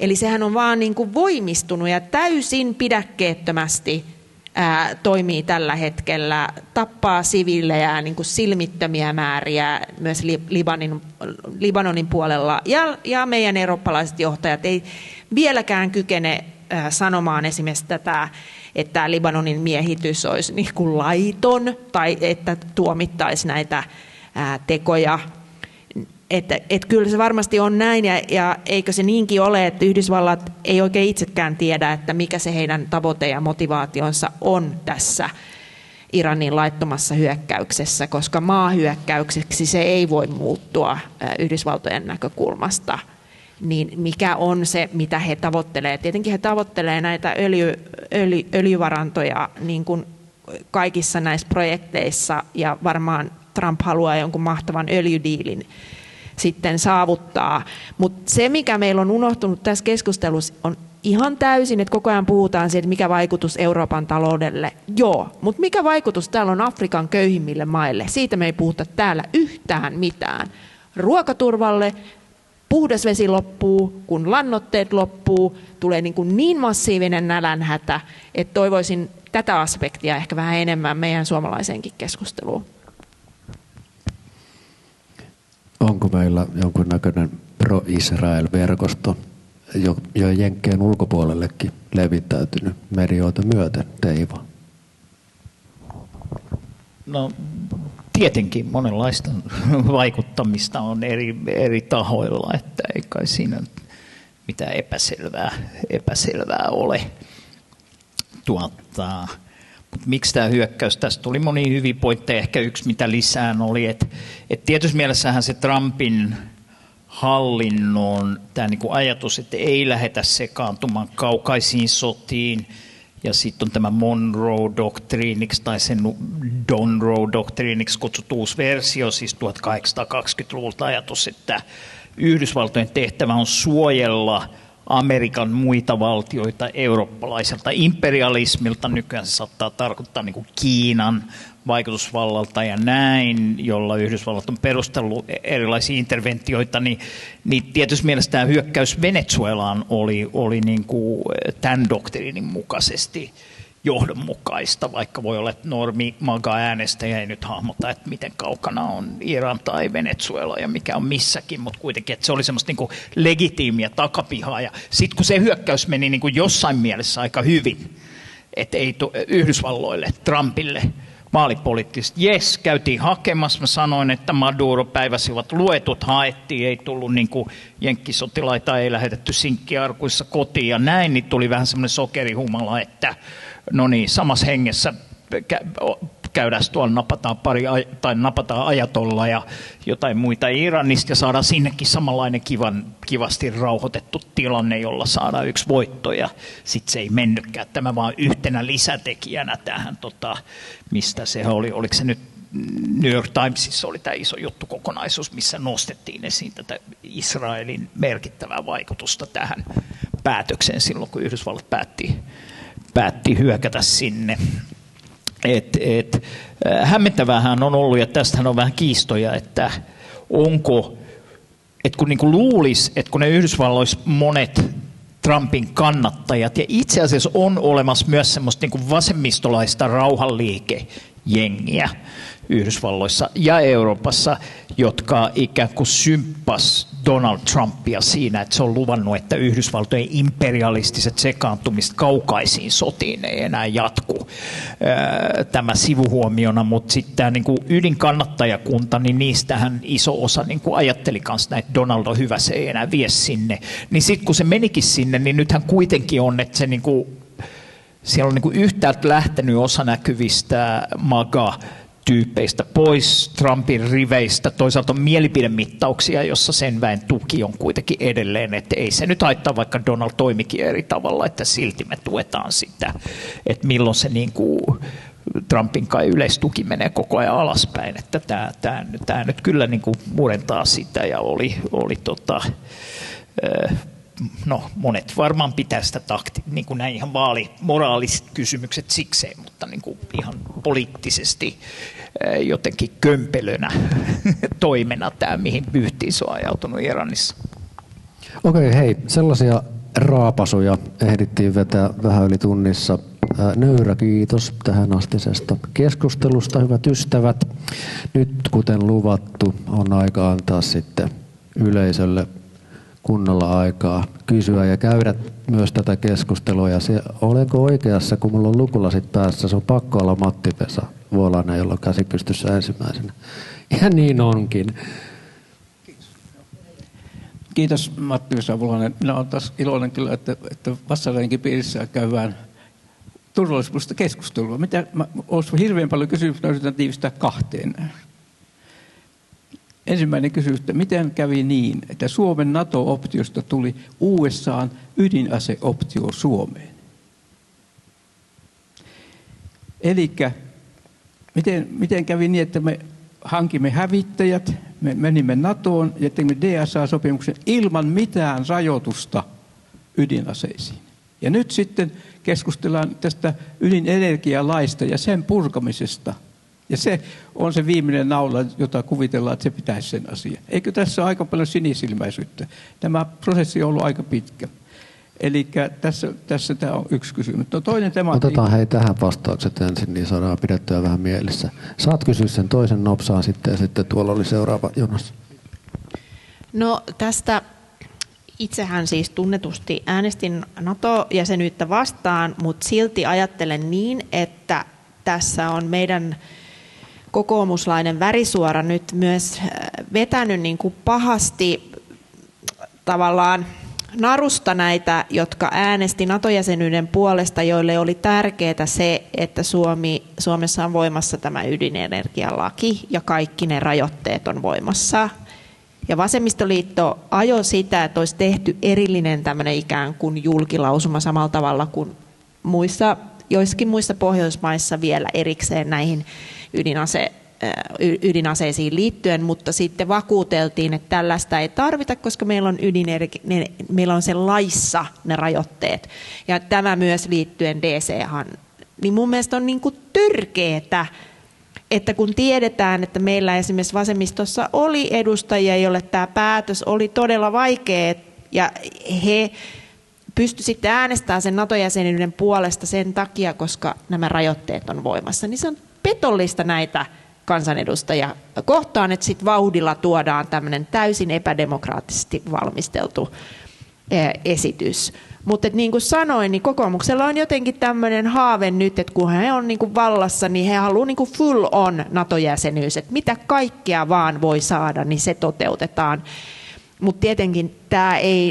B: eli sehän on vaan niinku voimistunut ja täysin pidäkkeettömästi toimii tällä hetkellä, tappaa siviilejä niin kuin silmittömiä määriä myös Libanonin puolella. Ja meidän eurooppalaiset johtajat ei vieläkään kykene sanomaan esimerkiksi tätä, että Libanonin miehitys olisi niin kuin laiton tai että tuomittaisi näitä tekoja. Että kyllä se varmasti on näin ja eikö se niinkin ole, että Yhdysvallat ei oikein itsekään tiedä, että mikä se heidän tavoite ja motivaationsa on tässä Iranin laittomassa hyökkäyksessä, koska maahyökkäykseksi se ei voi muuttua Yhdysvaltojen näkökulmasta. Niin mikä on se, mitä he tavoittelee? Tietenkin he tavoittelee näitä öljyvarantoja niin kuin kaikissa näissä projekteissa ja varmaan Trump haluaa jonkun mahtavan öljydiilin sitten saavuttaa. Mutta se, mikä meillä on unohtunut tässä keskustelussa, on ihan täysin, että koko ajan puhutaan siitä, mikä vaikutus Euroopan taloudelle. Joo, mutta mikä vaikutus täällä on Afrikan köyhimmille maille? Siitä me ei puhuta täällä yhtään mitään. Ruokaturvalle, puhdas vesi loppuu, kun lannoitteet loppuu, tulee niin massiivinen nälänhätä, että toivoisin tätä aspektia ehkä vähän enemmän meidän suomalaiseenkin keskusteluun.
A: Onko meillä jonkunnäköinen pro-Israel-verkosto jo Jenkkien ulkopuolellekin levittäytynyt medioita myöten, Teivo?
C: No tietenkin monenlaista vaikuttamista on eri tahoilla, että ei kai siinä mitään epäselvää ole. Mutta miksi tämä hyökkäys? Tästä tuli monia hyviä pointteja. Ehkä yksi mitä lisään oli, että tietyssä mielessähän se Trumpin hallinnon tämä niinku ajatus, että ei lähdetä sekaantumaan kaukaisiin sotiin. Ja sitten on tämä Monroe-doktriiniksi tai sen Donroe-doktriiniksi kutsuttu uusi versio, siis 1820-luvulta ajatus, että Yhdysvaltojen tehtävä on suojella Amerikan muita valtioita eurooppalaiselta imperialismilta. Nykyään se saattaa tarkoittaa niin kuin Kiinan vaikutusvallalta ja näin, jolla Yhdysvallat on perustellut erilaisia interventioita, niin tietysti mielestä tämä hyökkäys Venezuelaan oli niin kuin tämän doktriinin mukaisesti johdonmukaista, vaikka voi olla, että normi MAGA-äänestäjä ei nyt hahmota, että miten kaukana on Iran tai Venezuela ja mikä on missäkin, mutta kuitenkin, että se oli semmoista niin kuin legitiimiä takapihaa. Ja sitten kun se hyökkäys meni niin kuin jossain mielessä aika hyvin, että ei Yhdysvalloille, Trumpille maalipoliittisesti, jes, käytiin hakemassa, mä sanoin, että Maduro päiväsivät luetut haettiin, ei tullut niin kuin jenkkisotilaita, ei lähetetty sinkkiarkuissa kotiin ja näin, niin tuli vähän semmoinen sokerihumala, että no niin, samassa hengessä käydään tuolla, napataan ajatolla ja jotain muita Iranista ja saadaan sinnekin samanlainen kivasti rauhoitettu tilanne, jolla saadaan yksi voitto ja sitten se ei mennytkään. Tämä vaan yhtenä lisätekijänä tähän, mistä se oli, oliko se nyt New York Timesissa oli tämä iso juttukokonaisuus, missä nostettiin esiin tätä Israelin merkittävää vaikutusta tähän päätökseen silloin, kun Yhdysvallat päätti hyökätä sinne. Hämmentävähän on ollut, ja tästähän on vähän kiistoja, että onko, että kun niin luulisi, että kun ne Yhdysvalloissa monet Trumpin kannattajat, ja itse asiassa on olemassa myös semmoista niin vasemmistolaista rauhanliikejengiä Yhdysvalloissa ja Euroopassa, jotka ikään kuin symppas Donald Trumpia siinä, että se on luvannut, että Yhdysvaltojen imperialistiset sekaantumiset kaukaisiin sotiin ei enää jatku. Tämä sivuhuomiona, mutta sitten tämä niin ydinkannattajakunta, niin niistähän iso osa niin ajatteli kanssa, että Donald on hyvä, se ei enää vie sinne. Niin sitten kun se menikin sinne, niin nythän kuitenkin on, että se niin kuin, siellä on niin kuin yhtäältä lähtenyt osa näkyvistä MAGA-tyypeistä pois Trumpin riveistä. Toisaalta on mielipidemittauksia, jossa sen väen tuki on kuitenkin edelleen, että ei se nyt haittaa, vaikka Donald toimikin eri tavalla, että silti me tuetaan sitä, että milloin se niin kuin Trumpin kai yleistuki menee koko ajan alaspäin, että tämä nyt kyllä niin kuin murentaa sitä ja oli no, monet varmaan pitää sitä niin kuin näin ihan vaalimoraaliset kysymykset sikseen, mutta niin kuin ihan poliittisesti jotenkin kömpelönä toimena tämä, mihin vyyhtiin se on ajautunut Iranissa.
A: Okei, hei, sellaisia raapasuja ehdittiin vetää vähän yli tunnissa. Nöyrä kiitos tähän astisesta keskustelusta, hyvät ystävät. Nyt kuten luvattu, on aika antaa sitten yleisölle kunnolla aikaa kysyä ja käydä myös tätä keskustelua. Ja olenko oikeassa, kun mulla on lukulasit päässä, se on pakko olla Matti-Vesa Vuolainen, jolla on käsi pystyssä ensimmäisenä. Ja niin onkin.
D: Kiitos Matti-Vesa Vuolainen. Minä olen taas iloinen kyllä, että Vassareininkin piirissä käydään turvallisuudesta keskustelua. Olisi hirveän paljon kysymyksiä, yritän tiivistää kahteen. Ensimmäinen kysymys, että miten kävi niin, että Suomen NATO-optiosta tuli USA:n ydinaseoptio Suomeen? Eli miten kävi niin, että me hankimme hävittäjät, me menimme NATOon ja teimme DSA-sopimuksen ilman mitään rajoitusta ydinaseisiin. Ja nyt sitten keskustellaan tästä ydinenergialaista ja sen purkamisesta. Ja se on se viimeinen naula, jota kuvitellaan, että se pitäisi sen asian. Eikö tässä ole aika paljon sinisilmäisyyttä? Tämä prosessi on ollut aika pitkä. Eli tässä tämä on yksi kysymys. No toinen
A: otetaan hei tähän vastaukset ensin, niin saadaan pidettyä vähän mielessä. Saat kysyä sen toisen nopsaan sitten ja sitten tuolla oli seuraava jonas.
B: No tästä itsehän siis tunnetusti äänestin NATO-jäsenyyttä vastaan, mutta silti ajattelen niin, että tässä on meidän kokoomuslainen värisuora nyt myös vetänyt niin kuin pahasti tavallaan narusta näitä, jotka äänesti NATO-jäsenyyden puolesta, joille oli tärkeää se, että Suomessa on voimassa tämä ydinenergialaki ja kaikki ne rajoitteet on voimassa. Ja vasemmistoliitto ajoi sitä, että olisi tehty erillinen tämmöinen ikään kuin julkilausuma samalla tavalla kuin joissakin muissa Pohjoismaissa vielä erikseen näihin ydinaseisiin liittyen, mutta sitten vakuuteltiin, että tällaista ei tarvita, koska meillä on sen laissa ne rajoitteet. Ja tämä myös liittyen DC:han. Niin mun mielestä on niin kuin törkeetä, että kun tiedetään, että meillä esimerkiksi vasemmistossa oli edustajia, joille tämä päätös oli todella vaikea, ja he pystyivät sitten äänestämään sen NATO-jäsenyyden puolesta sen takia, koska nämä rajoitteet on voimassa, niin se on petollista näitä kansanedustajia kohtaan, että sitten vauhdilla tuodaan tämmöinen täysin epädemokraattisesti valmisteltu esitys. Mutta niin kuin sanoin, niin kokoomuksella on jotenkin tämmöinen haave nyt, että kun he on niin kuin vallassa, niin he haluaa niin kuin full on NATO-jäsenyys, että mitä kaikkea vaan voi saada, niin se toteutetaan. Mutta tietenkin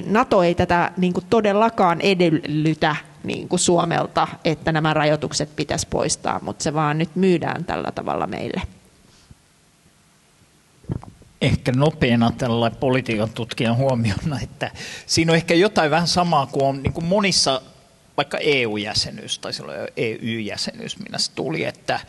B: NATO ei tätä niin kuin todellakaan edellytä niin kuin Suomelta, että nämä rajoitukset pitäisi poistaa, mutta se vaan nyt myydään tällä tavalla meille.
C: Ehkä nopeana tällä politiikan tutkijan huomiona, että siinä on ehkä jotain vähän samaa kuin on niin kuin monissa, vaikka EU-jäsenyys tai silloin EU-jäsenyys, minä se tuli, että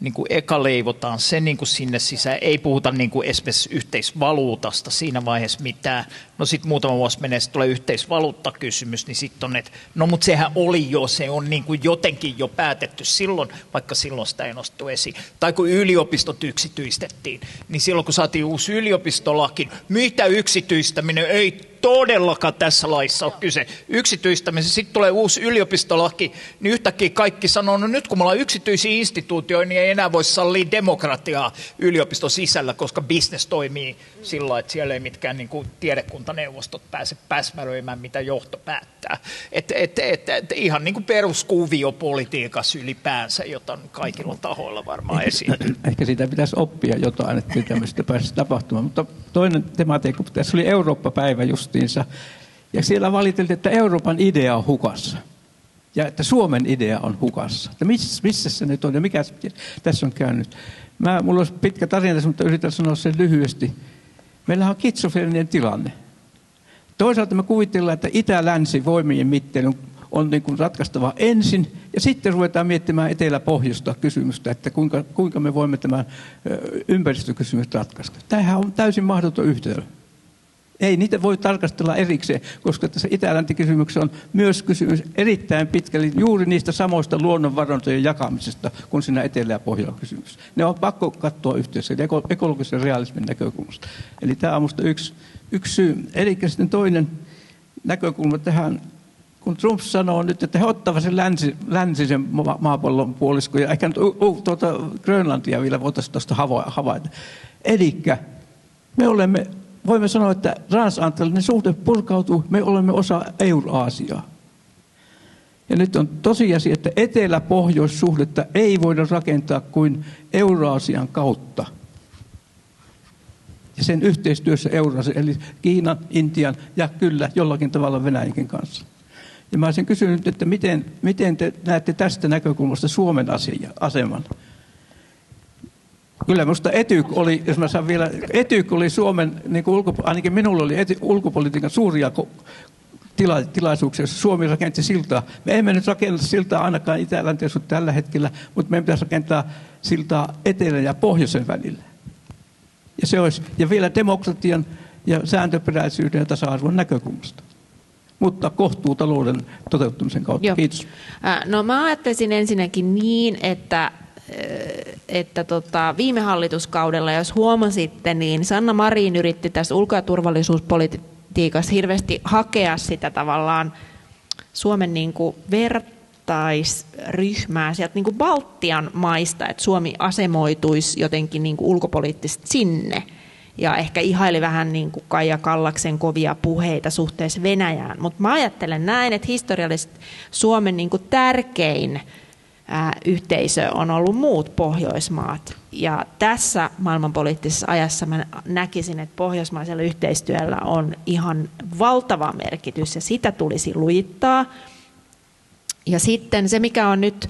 C: niin kuin eka leivotaan se niin kuin sinne sisään, ei puhuta niin kuin esimerkiksi yhteisvaluutasta siinä vaiheessa mitään. No sitten muutama vuosi menee, sitten tulee yhteisvaluuttakysymys, niin sitten on, että no mutta sehän oli jo, se on niin kuin jotenkin jo päätetty silloin, vaikka silloin sitä ei nostettu esiin. Tai kun yliopistot yksityistettiin, niin silloin kun saatiin uusi yliopistolaki, mitä yksityistäminen ei todellakaan tässä laissa ole kyse. Yksityistäminen, sitten tulee uusi yliopistolaki, niin yhtäkkiä kaikki sanoo, no nyt kun me ollaan yksityisiä instituutioita, niin ei enää voi sallia demokratiaa yliopiston sisällä, koska business toimii sillä, että siellä ei mitkään niin kuin tiedekuntaneuvostot pääse päsmäröimään, mitä johto päättää. Ihan niin kuin peruskuviopolitiikassa ylipäänsä, jota kaikilla tahoilla varmaan esiin.
D: Ehkä siitä pitäisi oppia jotain, että tämmöistä pääsisi tapahtumaan. Mutta toinen tematiikka, tässä oli Eurooppa-päivä justiinsa, ja siellä valiteltiin, että Euroopan idea on hukassa. Ja että Suomen idea on hukassa. Että missä se nyt on ja mikä tässä on käynyt. Mulla olisi pitkä tarina, mutta yritän sanoa sen lyhyesti. Meillähän on skitsofreeninen tilanne. Toisaalta me kuvitellaan, että itä-länsi voimien mittely on niin kuin ratkaistava ensin, ja sitten ruvetaan miettimään etelä-pohjoista kysymystä, että kuinka me voimme tämän ympäristökysymyksen ratkaista. Tämähän on täysin mahdoton yhtälö. Ei niitä voi tarkastella erikseen, koska tässä itä-länti-kysymyksessä on myös kysymys erittäin pitkälle juuri niistä samoista luonnonvarantojen jakamisesta kuin siinä etelä- ja pohjoilla kysymys. Ne on pakko katsoa yhteydessä ekologisen realismin näkökulmasta. Eli tämä on minusta yksi syy. Eli sitten toinen näkökulma tähän, kun Trump sanoo nyt, että he ottavat sen länsisen maapallon puoliskon, ja ehkä nyt Grönlantia vielä voitaisiin tuosta havaita. Eli voimme sanoa, että transatlanttinen suhde purkautuu, me olemme osa Euraasiaa. Ja nyt on tosiasia, että etelä-pohjoissuhdetta ei voida rakentaa kuin Euraasian kautta. Ja sen yhteistyössä Euraasian, eli Kiinan, Intian ja kyllä jollakin tavalla Venäjänkin kanssa. Ja mä olisin kysynyt, että miten te näette tästä näkökulmasta Suomen aseman? Kyllä minusta Etyk oli, jos mä saan vielä, Etyk oli Suomen, niin kuin ainakin minulla oli ulkopolitiikan suuria tilaisuuksia, jossa Suomi rakensi siltaa. Me emme nyt rakenna siltaa ainakaan itä-länteen tällä hetkellä, mutta meidän pitäisi rakentaa siltaa etelän ja pohjoisen välillä. Ja vielä demokratian ja sääntöperäisyyden ja tasa-arvon näkökulmasta. Mutta kohtuutalouden toteuttamisen kautta.
B: Joo.
D: Kiitos.
B: No mä ajattelisin ensinnäkin niin, että viime hallituskaudella, jos huomasitte, niin Sanna Marin yritti tässä ulko- ja turvallisuuspolitiikassa hirveästi hakea sitä tavallaan Suomen niin kuin vertaisryhmää sieltä niin kuin Baltian maista, että Suomi asemoituisi jotenkin niin kuin ulkopoliittisesti sinne. Ja ehkä ihaili vähän niin kuin Kaija Kallaksen kovia puheita suhteessa Venäjään. Mutta mä ajattelen näin, että historiallisesti Suomen niin kuin tärkein yhteisö on ollut muut Pohjoismaat. Ja tässä maailmanpoliittisessa ajassa mä näkisin, että pohjoismaisella yhteistyöllä on ihan valtava merkitys ja sitä tulisi lujittaa. Ja sitten se, mikä on nyt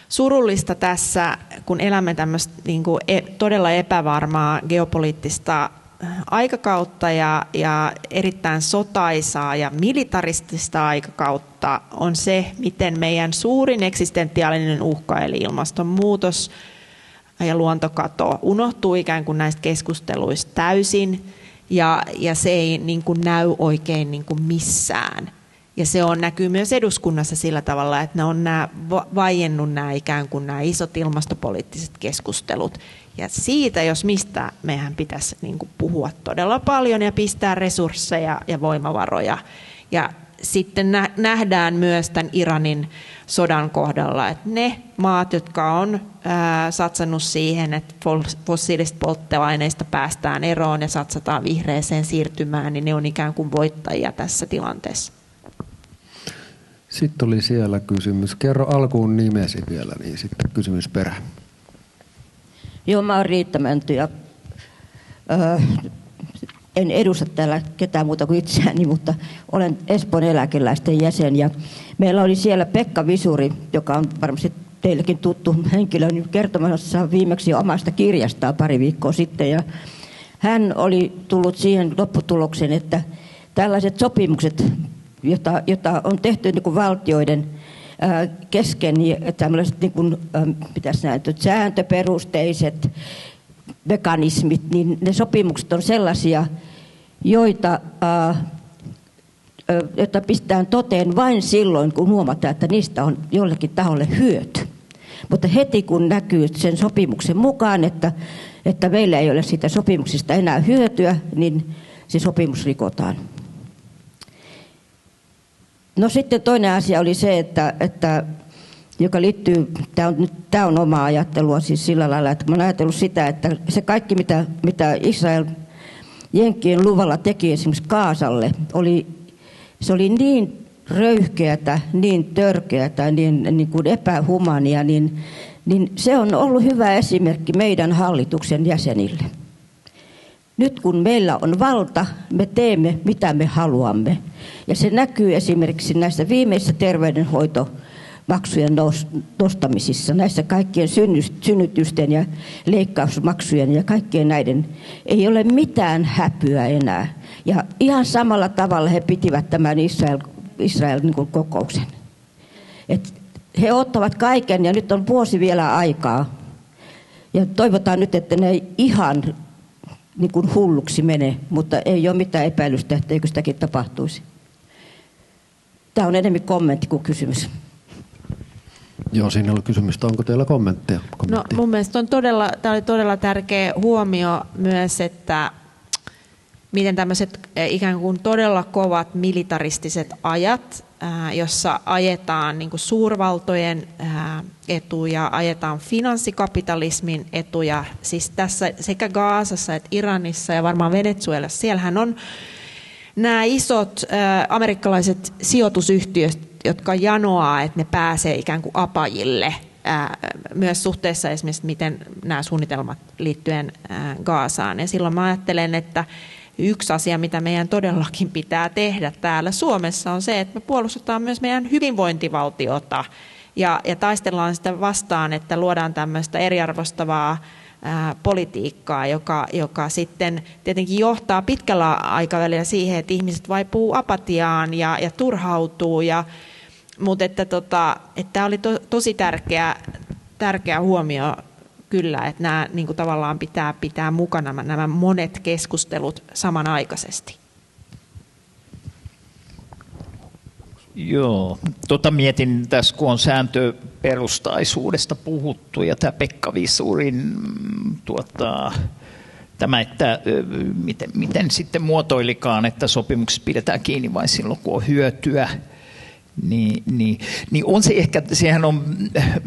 B: surullista tässä, kun elämme tämmöistä niin kuin todella epävarmaa geopoliittista aikakautta ja erittäin sotaisaa ja militaristista aikakautta, on se, miten meidän suurin eksistentiaalinen uhka, eli ilmastonmuutos ja luontokato, unohtuu ikään kuin näistä keskusteluista täysin, ja se ei niin kuin näy oikein niin kuin missään. Ja se näkyy myös eduskunnassa sillä tavalla, että ne on vaiennut nämä ikään kuin nämä isot ilmastopoliittiset keskustelut. Ja siitä, jos mistä, mehän pitäisi niin kuin puhua todella paljon ja pistää resursseja ja voimavaroja. Ja sitten nähdään myös tämän Iranin sodan kohdalla, että ne maat, jotka on satsannut siihen, että fossiilisista polttoaineista päästään eroon ja satsataan vihreäseen siirtymään, niin ne on ikään kuin voittajia tässä tilanteessa.
A: Sitten oli siellä kysymys. Kerro alkuun nimesi vielä, niin sitten kysymys perään.
E: Joo, mä oon Riitta Mänty ja en edusta täällä ketään muuta kuin itseäni, mutta olen Espoon eläkeläisten jäsen. Ja meillä oli siellä Pekka Visuri, joka on varmasti teillekin tuttu henkilö, kertomassa viimeksi omasta kirjastaan pari viikkoa sitten. Ja hän oli tullut siihen lopputulokseen, että tällaiset sopimukset, jota on tehty niin kuin valtioiden kesken tämmöiset niin kuin, pitäisi nähdä, sääntöperusteiset mekanismit, niin ne sopimukset on sellaisia, joita pistetään toteen vain silloin, kun huomataan, että niistä on jollekin taholle hyöty. Mutta heti kun näkyy sen sopimuksen mukaan, että meillä ei ole siitä sopimuksista enää hyötyä, niin se sopimus rikotaan. No sitten toinen asia oli se, että joka liittyy, tämä on omaa ajattelua siis sillä lailla, että mä oon ajatellut sitä, että se kaikki mitä Israel Jenkkien luvalla teki esimerkiksi Gaasalle, se oli niin röyhkeätä, niin törkeätä, niin kuin epähumania, niin se on ollut hyvä esimerkki meidän hallituksen jäsenille. Nyt kun meillä on valta, me teemme mitä me haluamme. Ja se näkyy esimerkiksi näissä viimeisissä terveydenhoitomaksujen nostamisissa, näissä kaikkien synnytysten ja leikkausmaksujen ja kaikkien näiden. Ei ole mitään häpyä enää. Ja ihan samalla tavalla he pitivät tämän Israel niin kuin kokouksen. Et he ottavat kaiken ja nyt on vuosi vielä aikaa. Ja toivotaan nyt, että ne ihan niin kuin hulluksi mene, mutta ei ole mitään epäilystä, etteikö sitäkin tapahtuisi. Tämä on enemmän kommentti kuin kysymys.
A: Joo, siinä oli kysymystä. Onko teillä kommentteja?
B: No, mun mielestä tämä oli todella tärkeä huomio myös, että miten tämmöiset ikään kuin todella kovat militaristiset ajat, jossa ajetaan niin kuin suurvaltojen etuja, ajetaan finanssikapitalismin etuja, siis tässä sekä Gazassa että Iranissa ja varmaan Venezuelassa, siellähän on nämä isot amerikkalaiset sijoitusyhtiöt, jotka janoaa, että ne pääsee ikään kuin apajille, myös suhteessa esimerkiksi miten nämä suunnitelmat liittyen Gazaan. Ja silloin mä ajattelen, että yksi asia, mitä meidän todellakin pitää tehdä täällä Suomessa on se, että me puolustetaan myös meidän hyvinvointivaltiota ja taistellaan sitä vastaan, että luodaan tämmöistä eriarvostavaa politiikkaa, joka sitten tietenkin johtaa pitkällä aikavälillä siihen, että ihmiset vaipuu apatiaan ja turhautuu. Mutta tämä oli tosi tärkeä huomio kyllä, että nämä niin kuin tavallaan pitää mukana nämä monet keskustelut samanaikaisesti.
C: Joo, mietin tässä, kun on sääntöperustaisuudesta puhuttu ja tämä Pekka Visurin tämä, että miten sitten muotoilikaan, että sopimuksessa pidetään kiinni vain silloin, kun on hyötyä. Niin on se ehkä, sehän on,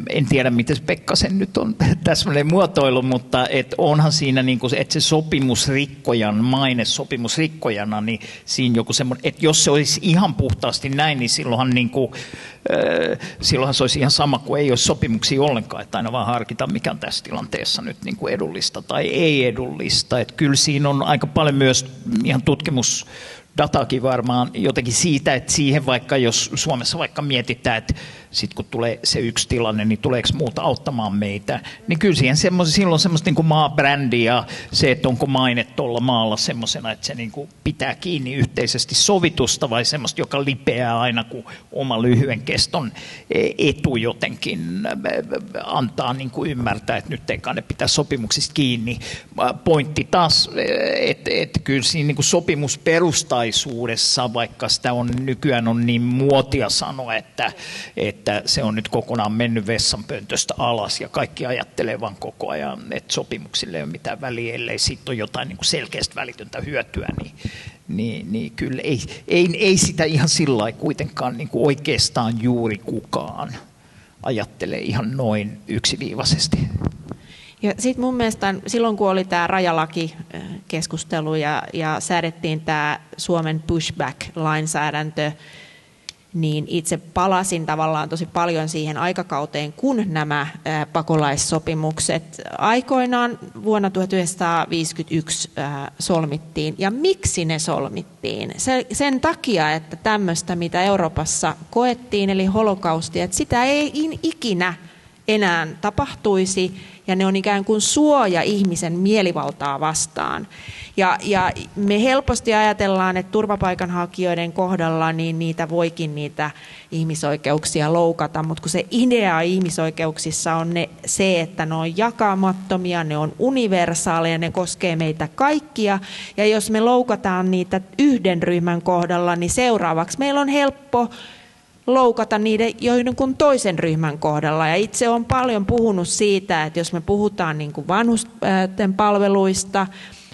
C: en tiedä miten Pekka sen nyt on täsmälleen muotoilu, mutta onhan siinä niin kuin, että se sopimusrikkojan maine sopimusrikkojana, niin siinä joku semmoinen, että jos se olisi ihan puhtaasti näin, niin silloinhan se olisi ihan sama kuin ei olisi sopimuksia ollenkaan, että aina vaan harkita, mikä on tässä tilanteessa nyt niin kuin edullista tai ei edullista. Että kyllä siinä on aika paljon myös ihan dataakin varmaan jotenkin siitä, että siihen vaikka jos Suomessa vaikka mietitään, että sitten kun tulee se yksi tilanne, niin tuleeko muuta auttamaan meitä, niin kyllä siihen silloin semmoista niin kuin maabrändi ja se, että onko maine tuolla maalla semmoisena, että se niin kuin pitää kiinni yhteisesti sovitusta vai semmoista, joka lipeää aina, kun oma lyhyen keston etu jotenkin antaa niin kuin ymmärtää, että nyt ei kannata pitää sopimuksista kiinni. Pointti taas, että kyllä siinä niin kuin sopimusperustaisuudessa, vaikka sitä on nykyään on niin muotia sanoa, että se on nyt kokonaan mennyt vessanpöntöstä alas ja kaikki ajattelee vaan koko ajan, että sopimuksille ei ole mitään väliä, ellei siitä ole jotain niin kuin selkeästi välitöntä hyötyä, niin kyllä ei sitä ihan sillä lailla kuitenkaan niin kuin oikeastaan juuri kukaan ajattele ihan noin yksiviivaisesti.
B: Ja sitten mun mielestä silloin, kun oli tämä rajalaki-keskustelu ja säädettiin tämä Suomen pushback-lainsäädäntö, niin itse palasin tavallaan tosi paljon siihen aikakauteen, kun nämä pakolaissopimukset aikoinaan vuonna 1951 solmittiin. Ja miksi ne solmittiin? Sen takia, että tämmöistä, mitä Euroopassa koettiin, eli holokaustia, että sitä ei ikinä enää tapahtuisi, ja ne on ikään kuin suoja ihmisen mielivaltaa vastaan. Ja me helposti ajatellaan, että turvapaikanhakijoiden kohdalla niin niitä ihmisoikeuksia loukata, mutta kun se idea ihmisoikeuksissa on se, että ne on jakamattomia, ne on universaaleja, ne koskee meitä kaikkia, ja jos me loukataan niitä yhden ryhmän kohdalla, niin seuraavaksi meillä on helppo loukata niiden jonkun toisen ryhmän kohdalla. Ja itse olen paljon puhunut siitä, että jos me puhutaan niin kuin vanhusten palveluista,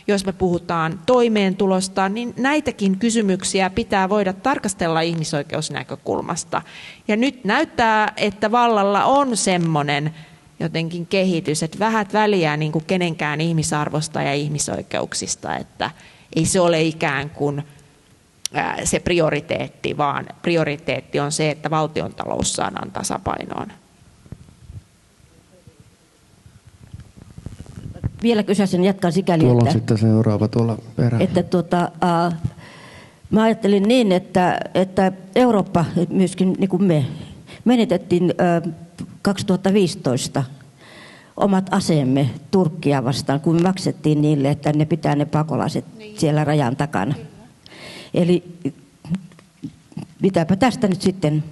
B: jos me puhutaan toimeentulosta, niin näitäkin kysymyksiä pitää voida tarkastella ihmisoikeusnäkökulmasta. Ja nyt näyttää, että vallalla on semmoinen jotenkin kehitys, että vähät väliä niin kuin kenenkään ihmisarvosta ja ihmisoikeuksista, että ei se ole ikään kuin se prioriteetti, vaan prioriteetti on se, että valtiontalous saadaan tasapainoon.
E: Vielä kysyisin, jatkan sikäli,
A: tuolla on sitten seuraava tuolla perään.
E: Mä ajattelin niin, että Eurooppa, myöskin niin kuin me, menetettiin 2015 omat aseemme Turkkia vastaan, kun me maksettiin niille, että ne pitää ne pakolaiset siellä rajan takana. Eli mitäpä tästä nyt sitten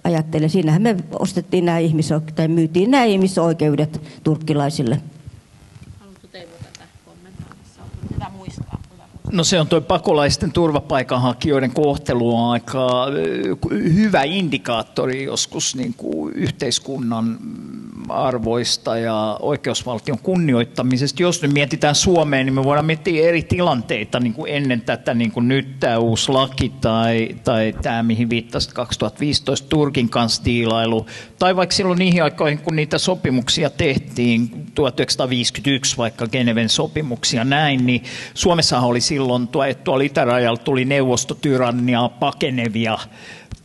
E: ajattelen. Siinähän me ostettiin tai myytiin nämä ihmisoikeudet turkkilaisille.
B: Haluatko Teemu tätä kommentoida? Hyvä muistaa.
C: No se on tuo pakolaisten turvapaikanhakijoiden kohtelu on aika hyvä indikaattori joskus niin kuin yhteiskunnan arvoista ja oikeusvaltion kunnioittamisesta. Jos nyt mietitään Suomeen, niin me voidaan miettiä eri tilanteita niin kuin ennen tätä, niin kuin nyt tämä uusi laki tai tämä, mihin viittasit 2015 Turkin kanssa diilailu, tai vaikka silloin niihin aikoihin, kun niitä sopimuksia tehtiin, 1951 vaikka Geneven sopimuksia näin, niin Suomessahan oli silloin tuolla itärajalla tuli neuvostotyranniaa pakenevia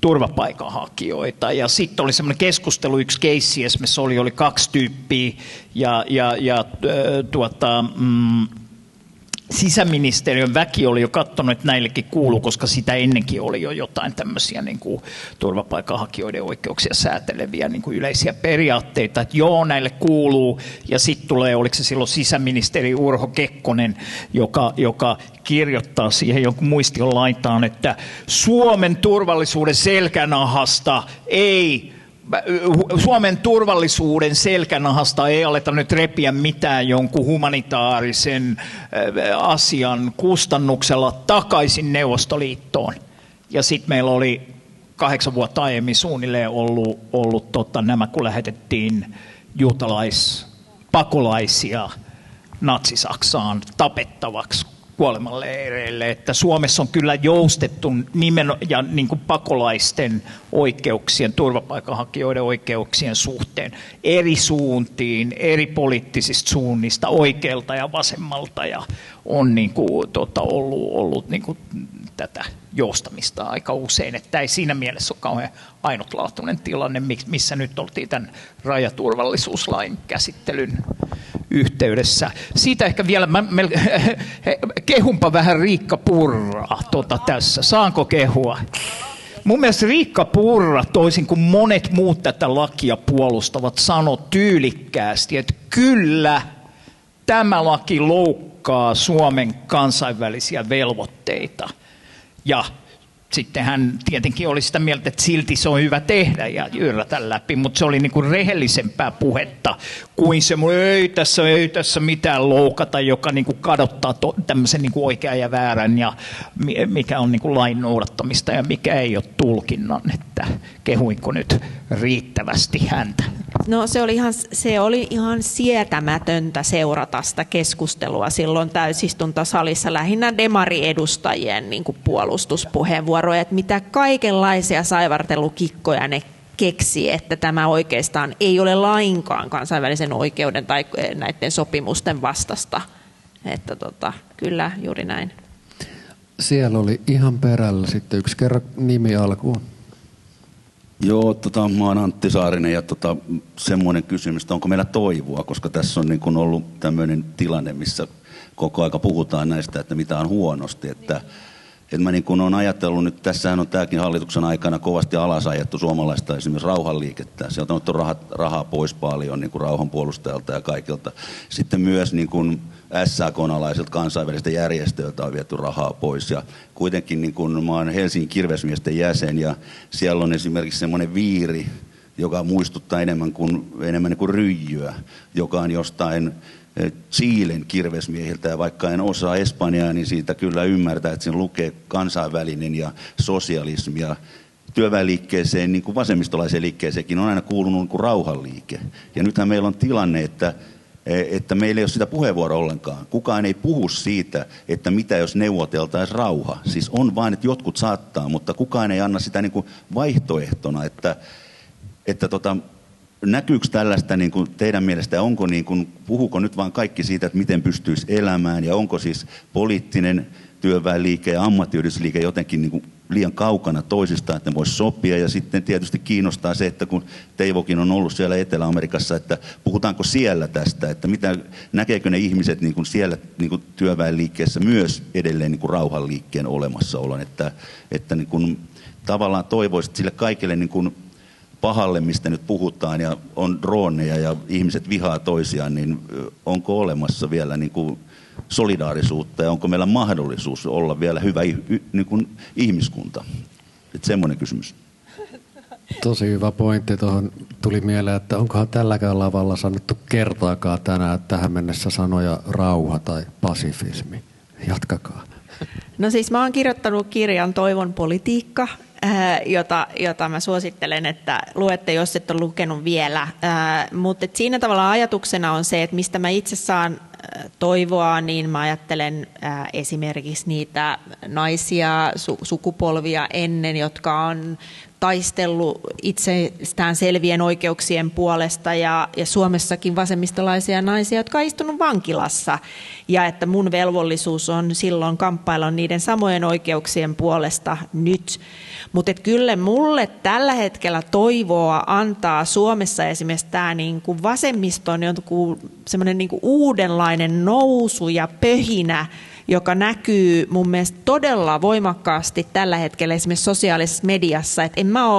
C: turvapaikanhakijoita. Ja sitten oli semmoinen keskustelu, yksi keissi esimerkiksi oli 2 tyyppiä sisäministeriön väki oli jo katsonut, että näillekin kuuluu, koska sitä ennenkin oli jo jotain tämmöisiä niin kuin turvapaikanhakijoiden oikeuksia sääteleviä niin kuin yleisiä periaatteita, että joo, näille kuuluu, ja sitten tulee, oliko se silloin sisäministeri Urho Kekkonen, joka kirjoittaa siihen jonkun muistion laitaan, että Suomen turvallisuuden selkänahasta Suomen turvallisuuden selkänahasta ei aleta nyt repiä mitään jonkun humanitaarisen asian kustannuksella takaisin Neuvostoliittoon. Ja sitten meillä oli 8 vuotta aiemmin suunnilleen ollut nämä, kun lähetettiin juutalaispakolaisia Natsi-Saksaan tapettavaksi kuolemanleireille, että Suomessa on kyllä joustettu ja niin kuin pakolaisten oikeuksien, turvapaikanhakijoiden oikeuksien suhteen eri suuntiin, eri poliittisista suunnista, oikealta ja vasemmalta, ja on niin kuin, ollut niin kuin tätä joustamista aika usein, että ei siinä mielessä ole kauhean ainutlaatuinen tilanne, missä nyt oltiin tämän rajaturvallisuuslain käsittelyn yhteydessä. Siitä ehkä vielä, kehunpa vähän Riikka Purraa tässä. Saanko kehua? Mun mielestä Riikka Purra, toisin kuin monet muut tätä lakia puolustavat, sanoi tyylikkäästi, että kyllä tämä laki loukkaa Suomen kansainvälisiä velvoitteita. Ja sitten hän tietenkin oli sitä mieltä, että silti se on hyvä tehdä ja jyrrätä läpi, mutta se oli niin kuin rehellisempää puhetta kuin semmoinen, ei tässä mitään loukata, joka niin kuin kadottaa tämmöisen niin kuin oikean ja väärän ja mikä on niin kuin lain noudattamista ja mikä ei ole tulkinnan, että kehuinko nyt riittävästi häntä.
B: No se oli ihan sietämätöntä seurata sitä keskustelua silloin täysistuntosalissa, lähinnä demariedustajien niin kuin puolustuspuheenvuoroja, että mitä kaikenlaisia saivartelukikkoja ne keksi, että tämä oikeastaan ei ole lainkaan kansainvälisen oikeuden tai näiden sopimusten vastasta. Että kyllä juuri näin.
A: Siellä oli ihan perällä sitten yksi kerran nimi alkuun.
F: Joo, mä oon Antti Saarinen ja semmoinen kysymys, että onko meillä toivoa, koska tässä on niin kun ollut tämmöinen tilanne, missä koko aika puhutaan näistä, että mitä on huonosti, että Et mä niin kun olen ajatellut nyt, tässähän on tämäkin hallituksen aikana kovasti alasajettu suomalaista esimerkiksi rauhanliikettä. Sieltä on otettu rahaa pois paljon niin kuin rauhanpuolustajalta ja kaikilta. Sitten myös niin kuin SAK-alaisilta kansainvälisiltä järjestöiltä on viety rahaa pois. Ja kuitenkin niin kun mä oon Helsingin kirvesmiesten jäsen ja siellä on esimerkiksi semmoinen viiri, joka muistuttaa enemmän niin kuin ryijyä, joka on jostain Chilen kirvesmiehiltä, ja vaikka en osaa espanjaa, niin siitä kyllä ymmärtää, että siinä lukee kansainvälinen ja sosialismi, ja työväenliikkeeseen, niin kuin vasemmistolaiseen liikkeeseenkin, on aina kuulunut niin kuin rauhanliike. Ja nythän meillä on tilanne, että meillä ei ole sitä puheenvuoroa ollenkaan. Kukaan ei puhu siitä, että mitä jos neuvoteltaisiin rauha. Siis on vain, että jotkut saattaa, mutta kukaan ei anna sitä niin kuin vaihtoehtona, että näkyykö tällaista niin kuin teidän mielestä, ja onko niin kuin, puhuuko nyt vaan kaikki siitä, että miten pystyisi elämään, ja onko siis poliittinen työväenliike ja ammattiyhdistysliike jotenkin niin kuin liian kaukana toisistaan, että ne voisi sopia, ja sitten tietysti kiinnostaa se, että kun Teivokin on ollut siellä Etelä-Amerikassa, että puhutaanko siellä tästä, että näkeekö ne ihmiset niin kuin siellä niin kuin työväenliikkeessä myös edelleen niin kuin rauhanliikkeen olemassaolon, että niin kuin, tavallaan toivoisit sille kaikille niin kuin pahalle, mistä nyt puhutaan, ja on droneja ja ihmiset vihaa toisiaan, niin onko olemassa vielä niin kuin solidaarisuutta ja onko meillä mahdollisuus olla vielä hyvä niin kuin ihmiskunta? Että semmoinen kysymys.
A: Tosi hyvä pointti. Tuohon tuli mieleen, että onkohan tälläkään lavalla sanottu kertaakaan tänään tähän mennessä sanoja rauha tai pasifismi. Jatkakaa.
B: No siis mä oon kirjoittanut kirjan Toivon politiikka, jota mä suosittelen, että luette, jos et ole lukenut vielä. Mutta siinä tavalla ajatuksena on se, että mistä mä itse saan toivoa, niin mä ajattelen esimerkiksi niitä naisia sukupolvia ennen, jotka on taistellut itsestään selvien oikeuksien puolesta ja Suomessakin vasemmistolaisia naisia, jotka on istunut vankilassa. Ja että mun velvollisuus on silloin kamppailla niiden samojen oikeuksien puolesta nyt. Mutta kyllä mulle tällä hetkellä toivoa antaa Suomessa esimerkiksi tämä niinku vasemmiston semmoinen niinku uudenlainen nousu ja pöhinä, joka näkyy mun mielestä todella voimakkaasti tällä hetkellä esimerkiksi sosiaalisessa mediassa. Et mä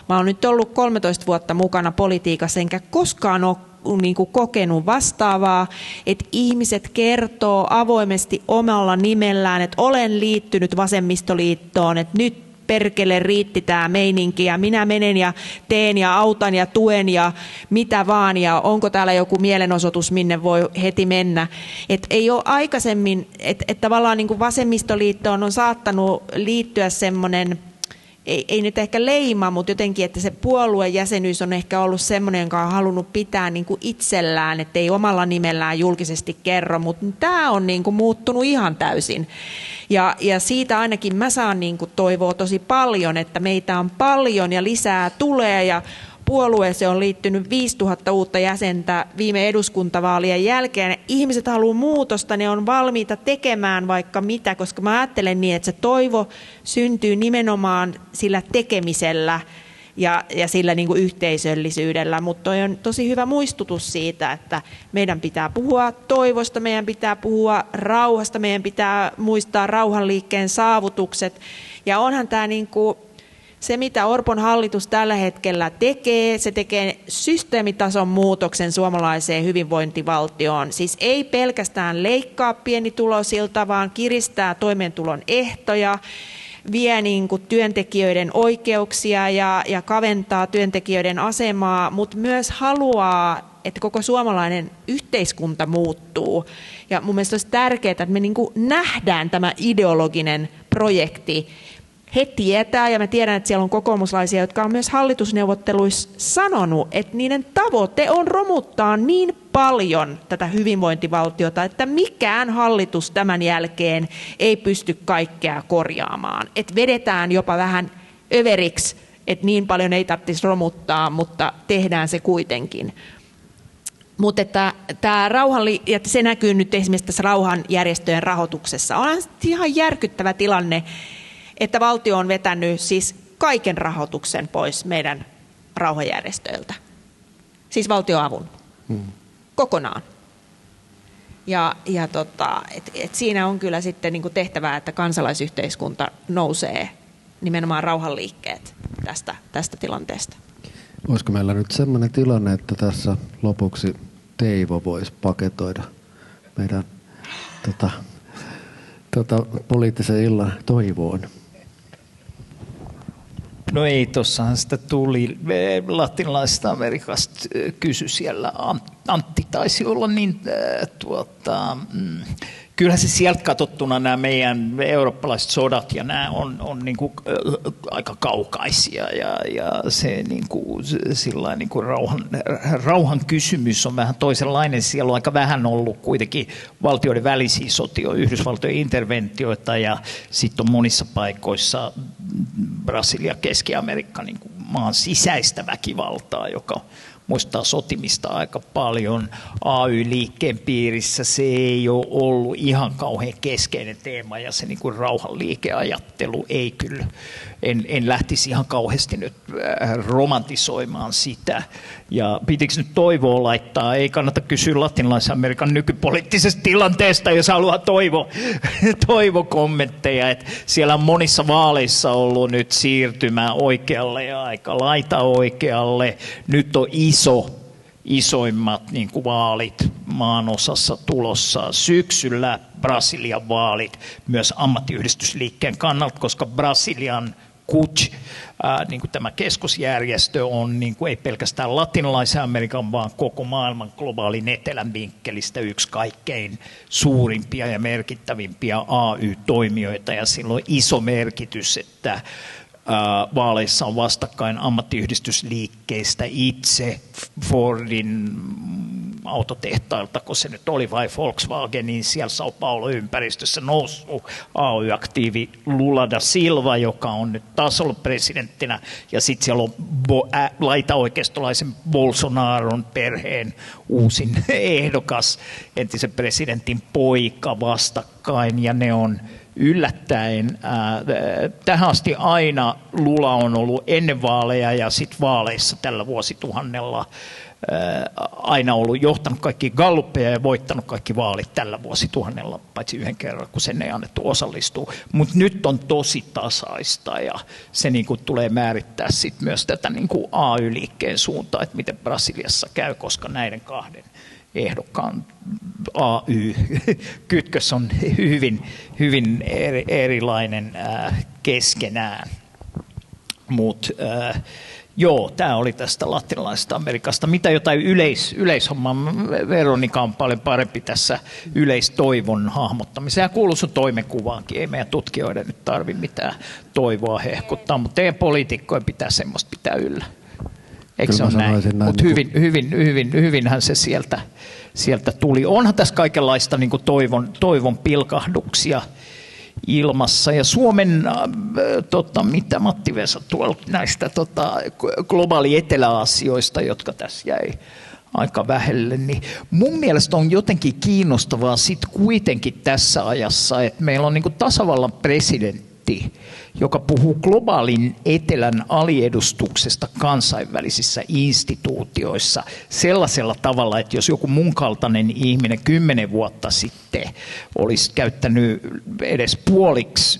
B: oon nyt ollut 13 vuotta mukana politiikassa, enkä koskaan ole niinku kokenut vastaavaa, että ihmiset kertoo avoimesti omalla nimellään, että olen liittynyt vasemmistoliittoon, että nyt perkele riitti tämä meininki ja minä menen ja teen ja autan ja tuen ja mitä vaan ja onko täällä joku mielenosoitus, minne voi heti mennä. Et ei ole aikaisemmin, että tavallaan niin kuin vasemmistoliittoon on saattanut liittyä semmoinen, ei nyt ehkä leima, mutta jotenkin, että se puoluejäsenyys on ehkä ollut semmoinen, joka on halunnut pitää niin kuin itsellään, että ei omalla nimellään julkisesti kerro, mutta tämä on niin kuin muuttunut ihan täysin. Ja siitä ainakin mä saan niin kuin toivoa tosi paljon, että meitä on paljon ja lisää tulee ja puolueeseen on liittynyt 5000 uutta jäsentä viime eduskuntavaalien jälkeen. Ihmiset haluaa muutosta, ne on valmiita tekemään vaikka mitä, koska mä ajattelen niin, että se toivo syntyy nimenomaan sillä tekemisellä ja sillä niin kuin yhteisöllisyydellä. Mutta on tosi hyvä muistutus siitä, että meidän pitää puhua toivosta, meidän pitää puhua rauhasta, meidän pitää muistaa rauhanliikkeen saavutukset. Ja onhan tämä niin kuin se, mitä Orpon hallitus tällä hetkellä tekee, se tekee systeemitason muutoksen suomalaiseen hyvinvointivaltioon. Siis ei pelkästään leikkaa pienituloisilta, vaan kiristää toimeentulon ehtoja, vie niin kuin työntekijöiden oikeuksia ja kaventaa työntekijöiden asemaa, mutta myös haluaa, että koko suomalainen yhteiskunta muuttuu. Ja mun mielestä olisi tärkeää, että me niin kuin nähdään tämä ideologinen projekti. He tietää, ja mä tiedän, että siellä on kokoomuslaisia, jotka on myös hallitusneuvotteluissa sanonut, että niiden tavoite on romuttaa niin paljon tätä hyvinvointivaltiota, että mikään hallitus tämän jälkeen ei pysty kaikkea korjaamaan. Että vedetään jopa vähän överiksi, että niin paljon ei tarvitsisi romuttaa, mutta tehdään se kuitenkin. Mutta tämä että se näkyy nyt esimerkiksi tässä rauhanjärjestöjen rahoituksessa. On ihan järkyttävä tilanne, että valtio on vetänyt siis kaiken rahoituksen pois meidän rauhanjärjestöiltä. Siis valtioavun. Kokonaan. Et siinä on kyllä sitten niinku tehtävää, että kansalaisyhteiskunta nousee nimenomaan rauhanliikkeet tästä tilanteesta?
A: Olisiko meillä nyt sellainen tilanne, että tässä lopuksi Teivo voisi paketoida meidän poliittisen illan toivoon?
C: No ei, tuossahan sitä tuli latinalaisesta Amerikasta kysy siellä. Antti taisi olla niin, kyllähän se sieltä katsottuna nämä meidän eurooppalaiset sodat ja nämä on niin kuin aika kaukaisia ja se niin kuin, sillain niin kuin rauhan kysymys on vähän toisenlainen. Siellä on aika vähän ollut kuitenkin valtioiden välisiä sotia, Yhdysvaltojen interventioita ja sitten on monissa paikoissa Brasilia, Keski-Amerikka niin kuin maan sisäistä väkivaltaa, joka muistaa sotimista aika paljon. AY-liikkeen piirissä se ei ole ollut ihan kauhean keskeinen teema ja se niin kuin rauhanliikeajattelu ei kyllä, en lähtisi ihan kauheasti nyt romantisoimaan sitä. Ja pitikö nyt toivoa laittaa? Ei kannata kysyä latinalaisen Amerikan nykypoliittisesta tilanteesta, jos haluaa toivokommentteja. Että siellä on monissa vaaleissa ollut nyt siirtymä oikealle ja aika laita oikealle. Nyt on isoimmat niin kuin vaalit maanosassa tulossa syksyllä, Brasilian vaalit myös ammattiyhdistysliikkeen kannalta, koska Brasilian CUT, niin kuin tämä keskusjärjestö on niin kuin ei pelkästään latinalaisen Amerikan, vaan koko maailman globaalin etelän vinkkelistä yksi kaikkein suurimpia ja merkittävimpiä AY-toimijoita, ja sillä on iso merkitys, että vaaleissa on vastakkain ammattiyhdistysliikkeistä itse, Fordin autotehtailta, kun se nyt oli, vai Volkswagenin, siellä Sao Paulo ympäristössä noussut AY-aktiivi Lula da Silva, joka on nyt taas ollut presidenttinä, ja sitten siellä on laitaoikeistolaisen Bolsonaron perheen uusin ehdokas, entisen presidentin poika vastakkain, ja ne on yllättäen. Tähän asti aina Lula on ollut ennen vaaleja ja sitten vaaleissa tällä vuosituhannella aina ollut johtanut kaikki galluppeja ja voittanut kaikki vaalit tällä vuosituhannella, paitsi yhden kerran, kun sen ei annettu osallistua. Mutta nyt on tosi tasaista ja se niinku tulee määrittää sit myös tätä niinku AY-liikkeen suuntaa, että miten Brasiliassa käy, koska näiden kahden ehdokkaan AY-kytkös on hyvin erilainen keskenään. Mutta joo, tämä oli tästä latinalaisesta Amerikasta. Mitä jotain yleishommaa? Veronika on paljon parempi tässä yleistoivon hahmottamiseen. Ja kuuluu sun toimenkuvaankin. Ei meidän tutkijoiden nyt tarvitse mitään toivoa hehkuttaa, mutta teidän poliitikkojen pitää semmoista pitää yllä. Eikö se ole näin? Mutta hyvinhän se sieltä tuli. Onhan tässä kaikenlaista niin kuin toivon pilkahduksia ilmassa. Ja Suomen, mitä Matti Vesa tuolla näistä globaali eteläasioista, jotka tässä jäi aika vähelle, niin mun mielestä on jotenkin kiinnostavaa sit kuitenkin tässä ajassa, että meillä on niin kuin tasavallan presidentti, joka puhuu globaalin etelän aliedustuksesta kansainvälisissä instituutioissa sellaisella tavalla, että jos joku mun kaltainen ihminen 10 vuotta sitten olisi käyttänyt edes puoliksi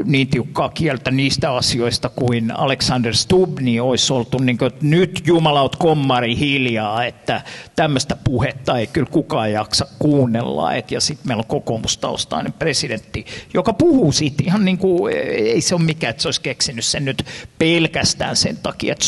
C: niin tiukkaa kieltä niistä asioista kuin Alexander Stubb, niin olisi oltu niin kuin, että nyt jumalaut kommari hiljaa, että tämmöistä puhetta ei kyllä kukaan jaksa kuunnella. Ja sitten meillä on kokoomustaustainen presidentti, joka puhuu siitä ihan niin kuin ei se ole mikään, että se olisi keksinyt sen nyt pelkästään sen takia, että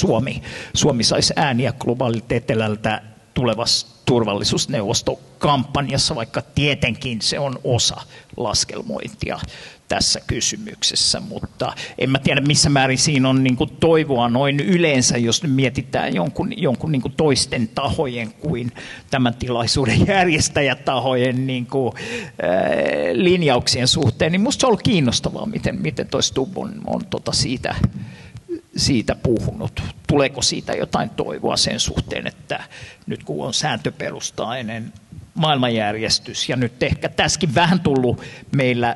C: Suomi saisi ääniä globaalilta etelältä tulevassa turvallisuusneuvostokampanjassa, vaikka tietenkin se on osa laskelmointia tässä kysymyksessä, mutta en mä tiedä missä määrin siinä on niin kuin toivoa noin yleensä, jos mietitään jonkun niin kuin toisten tahojen kuin tämän tilaisuuden järjestäjätahojen niin kuin, linjauksien suhteen, niin musta se on ollut kiinnostavaa, miten toi Stubb on siitä puhunut. Tuleeko siitä jotain toivoa sen suhteen, että nyt kun on sääntöperustainen maailmanjärjestys. Ja nyt ehkä tässäkin vähän tullut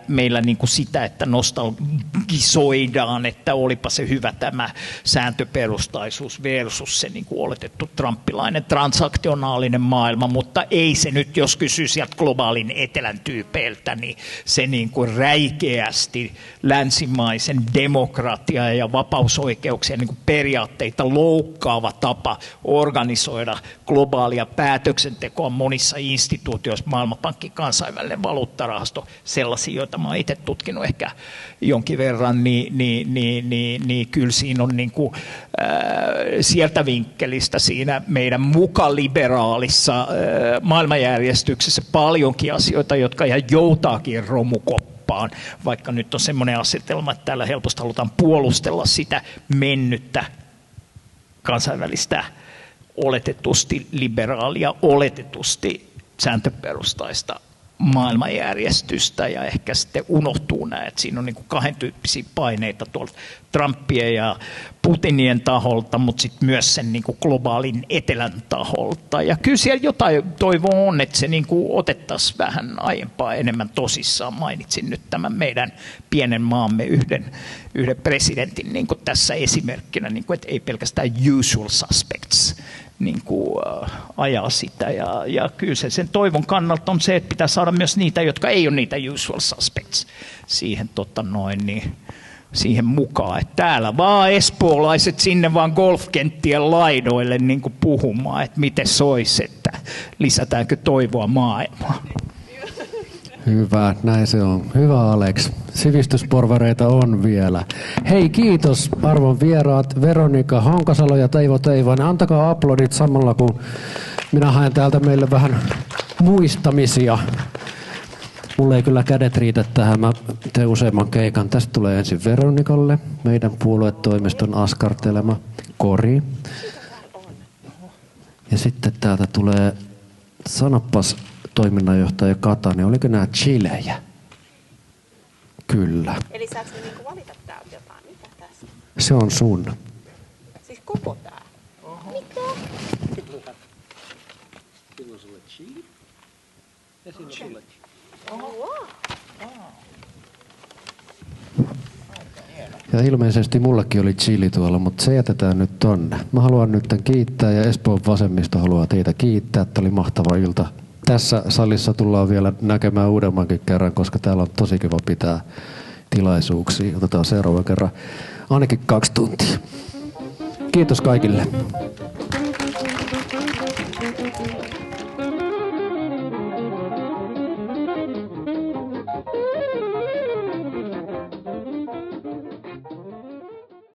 C: meillä niin kuin sitä, että nostalgisoidaan, että olipa se hyvä tämä sääntöperustaisuus versus se niin kuin oletettu trumpilainen transaktionaalinen maailma, mutta ei se nyt, jos kysyy sieltä globaalin etelän tyypeiltä, niin se niin kuin räikeästi länsimaisen demokratia ja vapausoikeuksien niin kuin periaatteita loukkaava tapa organisoida globaalia päätöksentekoa monissa instituutioissa, Maailmanpankki, kansainvälinen valuuttarahasto, sellaisia, joita mä oon itse tutkinut ehkä jonkin verran, niin kyllä siinä on niin kuin, sieltä vinkkelistä siinä meidän mukaliberaalissa maailmanjärjestyksessä paljonkin asioita, jotka ihan joutaakin romukoppaan, vaikka nyt on semmoinen asetelma, että täällä helposti halutaan puolustella sitä mennyttä kansainvälistä oletetusti liberaalia, oletetusti sääntöperustaista maailmanjärjestystä ja ehkä sitten unohtuu nämä, että siinä on niin kuin kahden tyyppisiä paineita tuolta Trumpien ja Putinien taholta, mutta sitten myös sen niin kuin globaalin etelän taholta. Ja kyllä siellä jotain toivoa on, että se niin kuin otettaisiin vähän aiempaa enemmän tosissaan. Mainitsin nyt tämän meidän pienen maamme yhden presidentin niin kuin tässä esimerkkinä, niin kuin, että ei pelkästään usual suspects niin kuin, ajaa sitä. Ja kyllä se sen toivon kannalta on se, että pitää saada myös niitä, jotka ei ole niitä usual suspects siihen, siihen mukaan. Että täällä vaan espoolaiset sinne vaan golfkenttien laidoille niin kuin puhumaan, että miten soisi, että lisätäänkö toivoa maailmaan.
A: Hyvä, näin se on. Hyvä Alex. Sivistysporvareita on vielä. Hei, kiitos arvon vieraat Veronika Honkasalo ja Teivo Teivainen. Antakaa aplodit samalla, kun minä haen täältä meille vähän muistamisia. Mulle ei kyllä kädet riitä tähän, mä teen useamman keikan. Tästä tulee ensin Veronikalle, meidän puoluetoimiston askartelema kori. Ja sitten täältä tulee, sanopas toiminnanjohtaja Katainen, oliko nämä chilejä? Kyllä.
B: Eli saatko niinku valita täältä jotain? Mitä tässä?
A: Se on sun.
B: Siis koko tää? Mitä?
A: Silloin sulle chili ja silloin sulle chili. Ja ilmeisesti mullakin oli chili tuolla, mutta se jätetään nyt tonne. Mä haluan nyt kiittää ja Espoon vasemmisto haluaa teitä kiittää. Tämä oli mahtava ilta. Tässä salissa tullaan vielä näkemään uudemmankin kerran, koska täällä on tosi kiva pitää tilaisuuksia. Otetaan seuraava kerran ainakin 2 tuntia. Kiitos kaikille.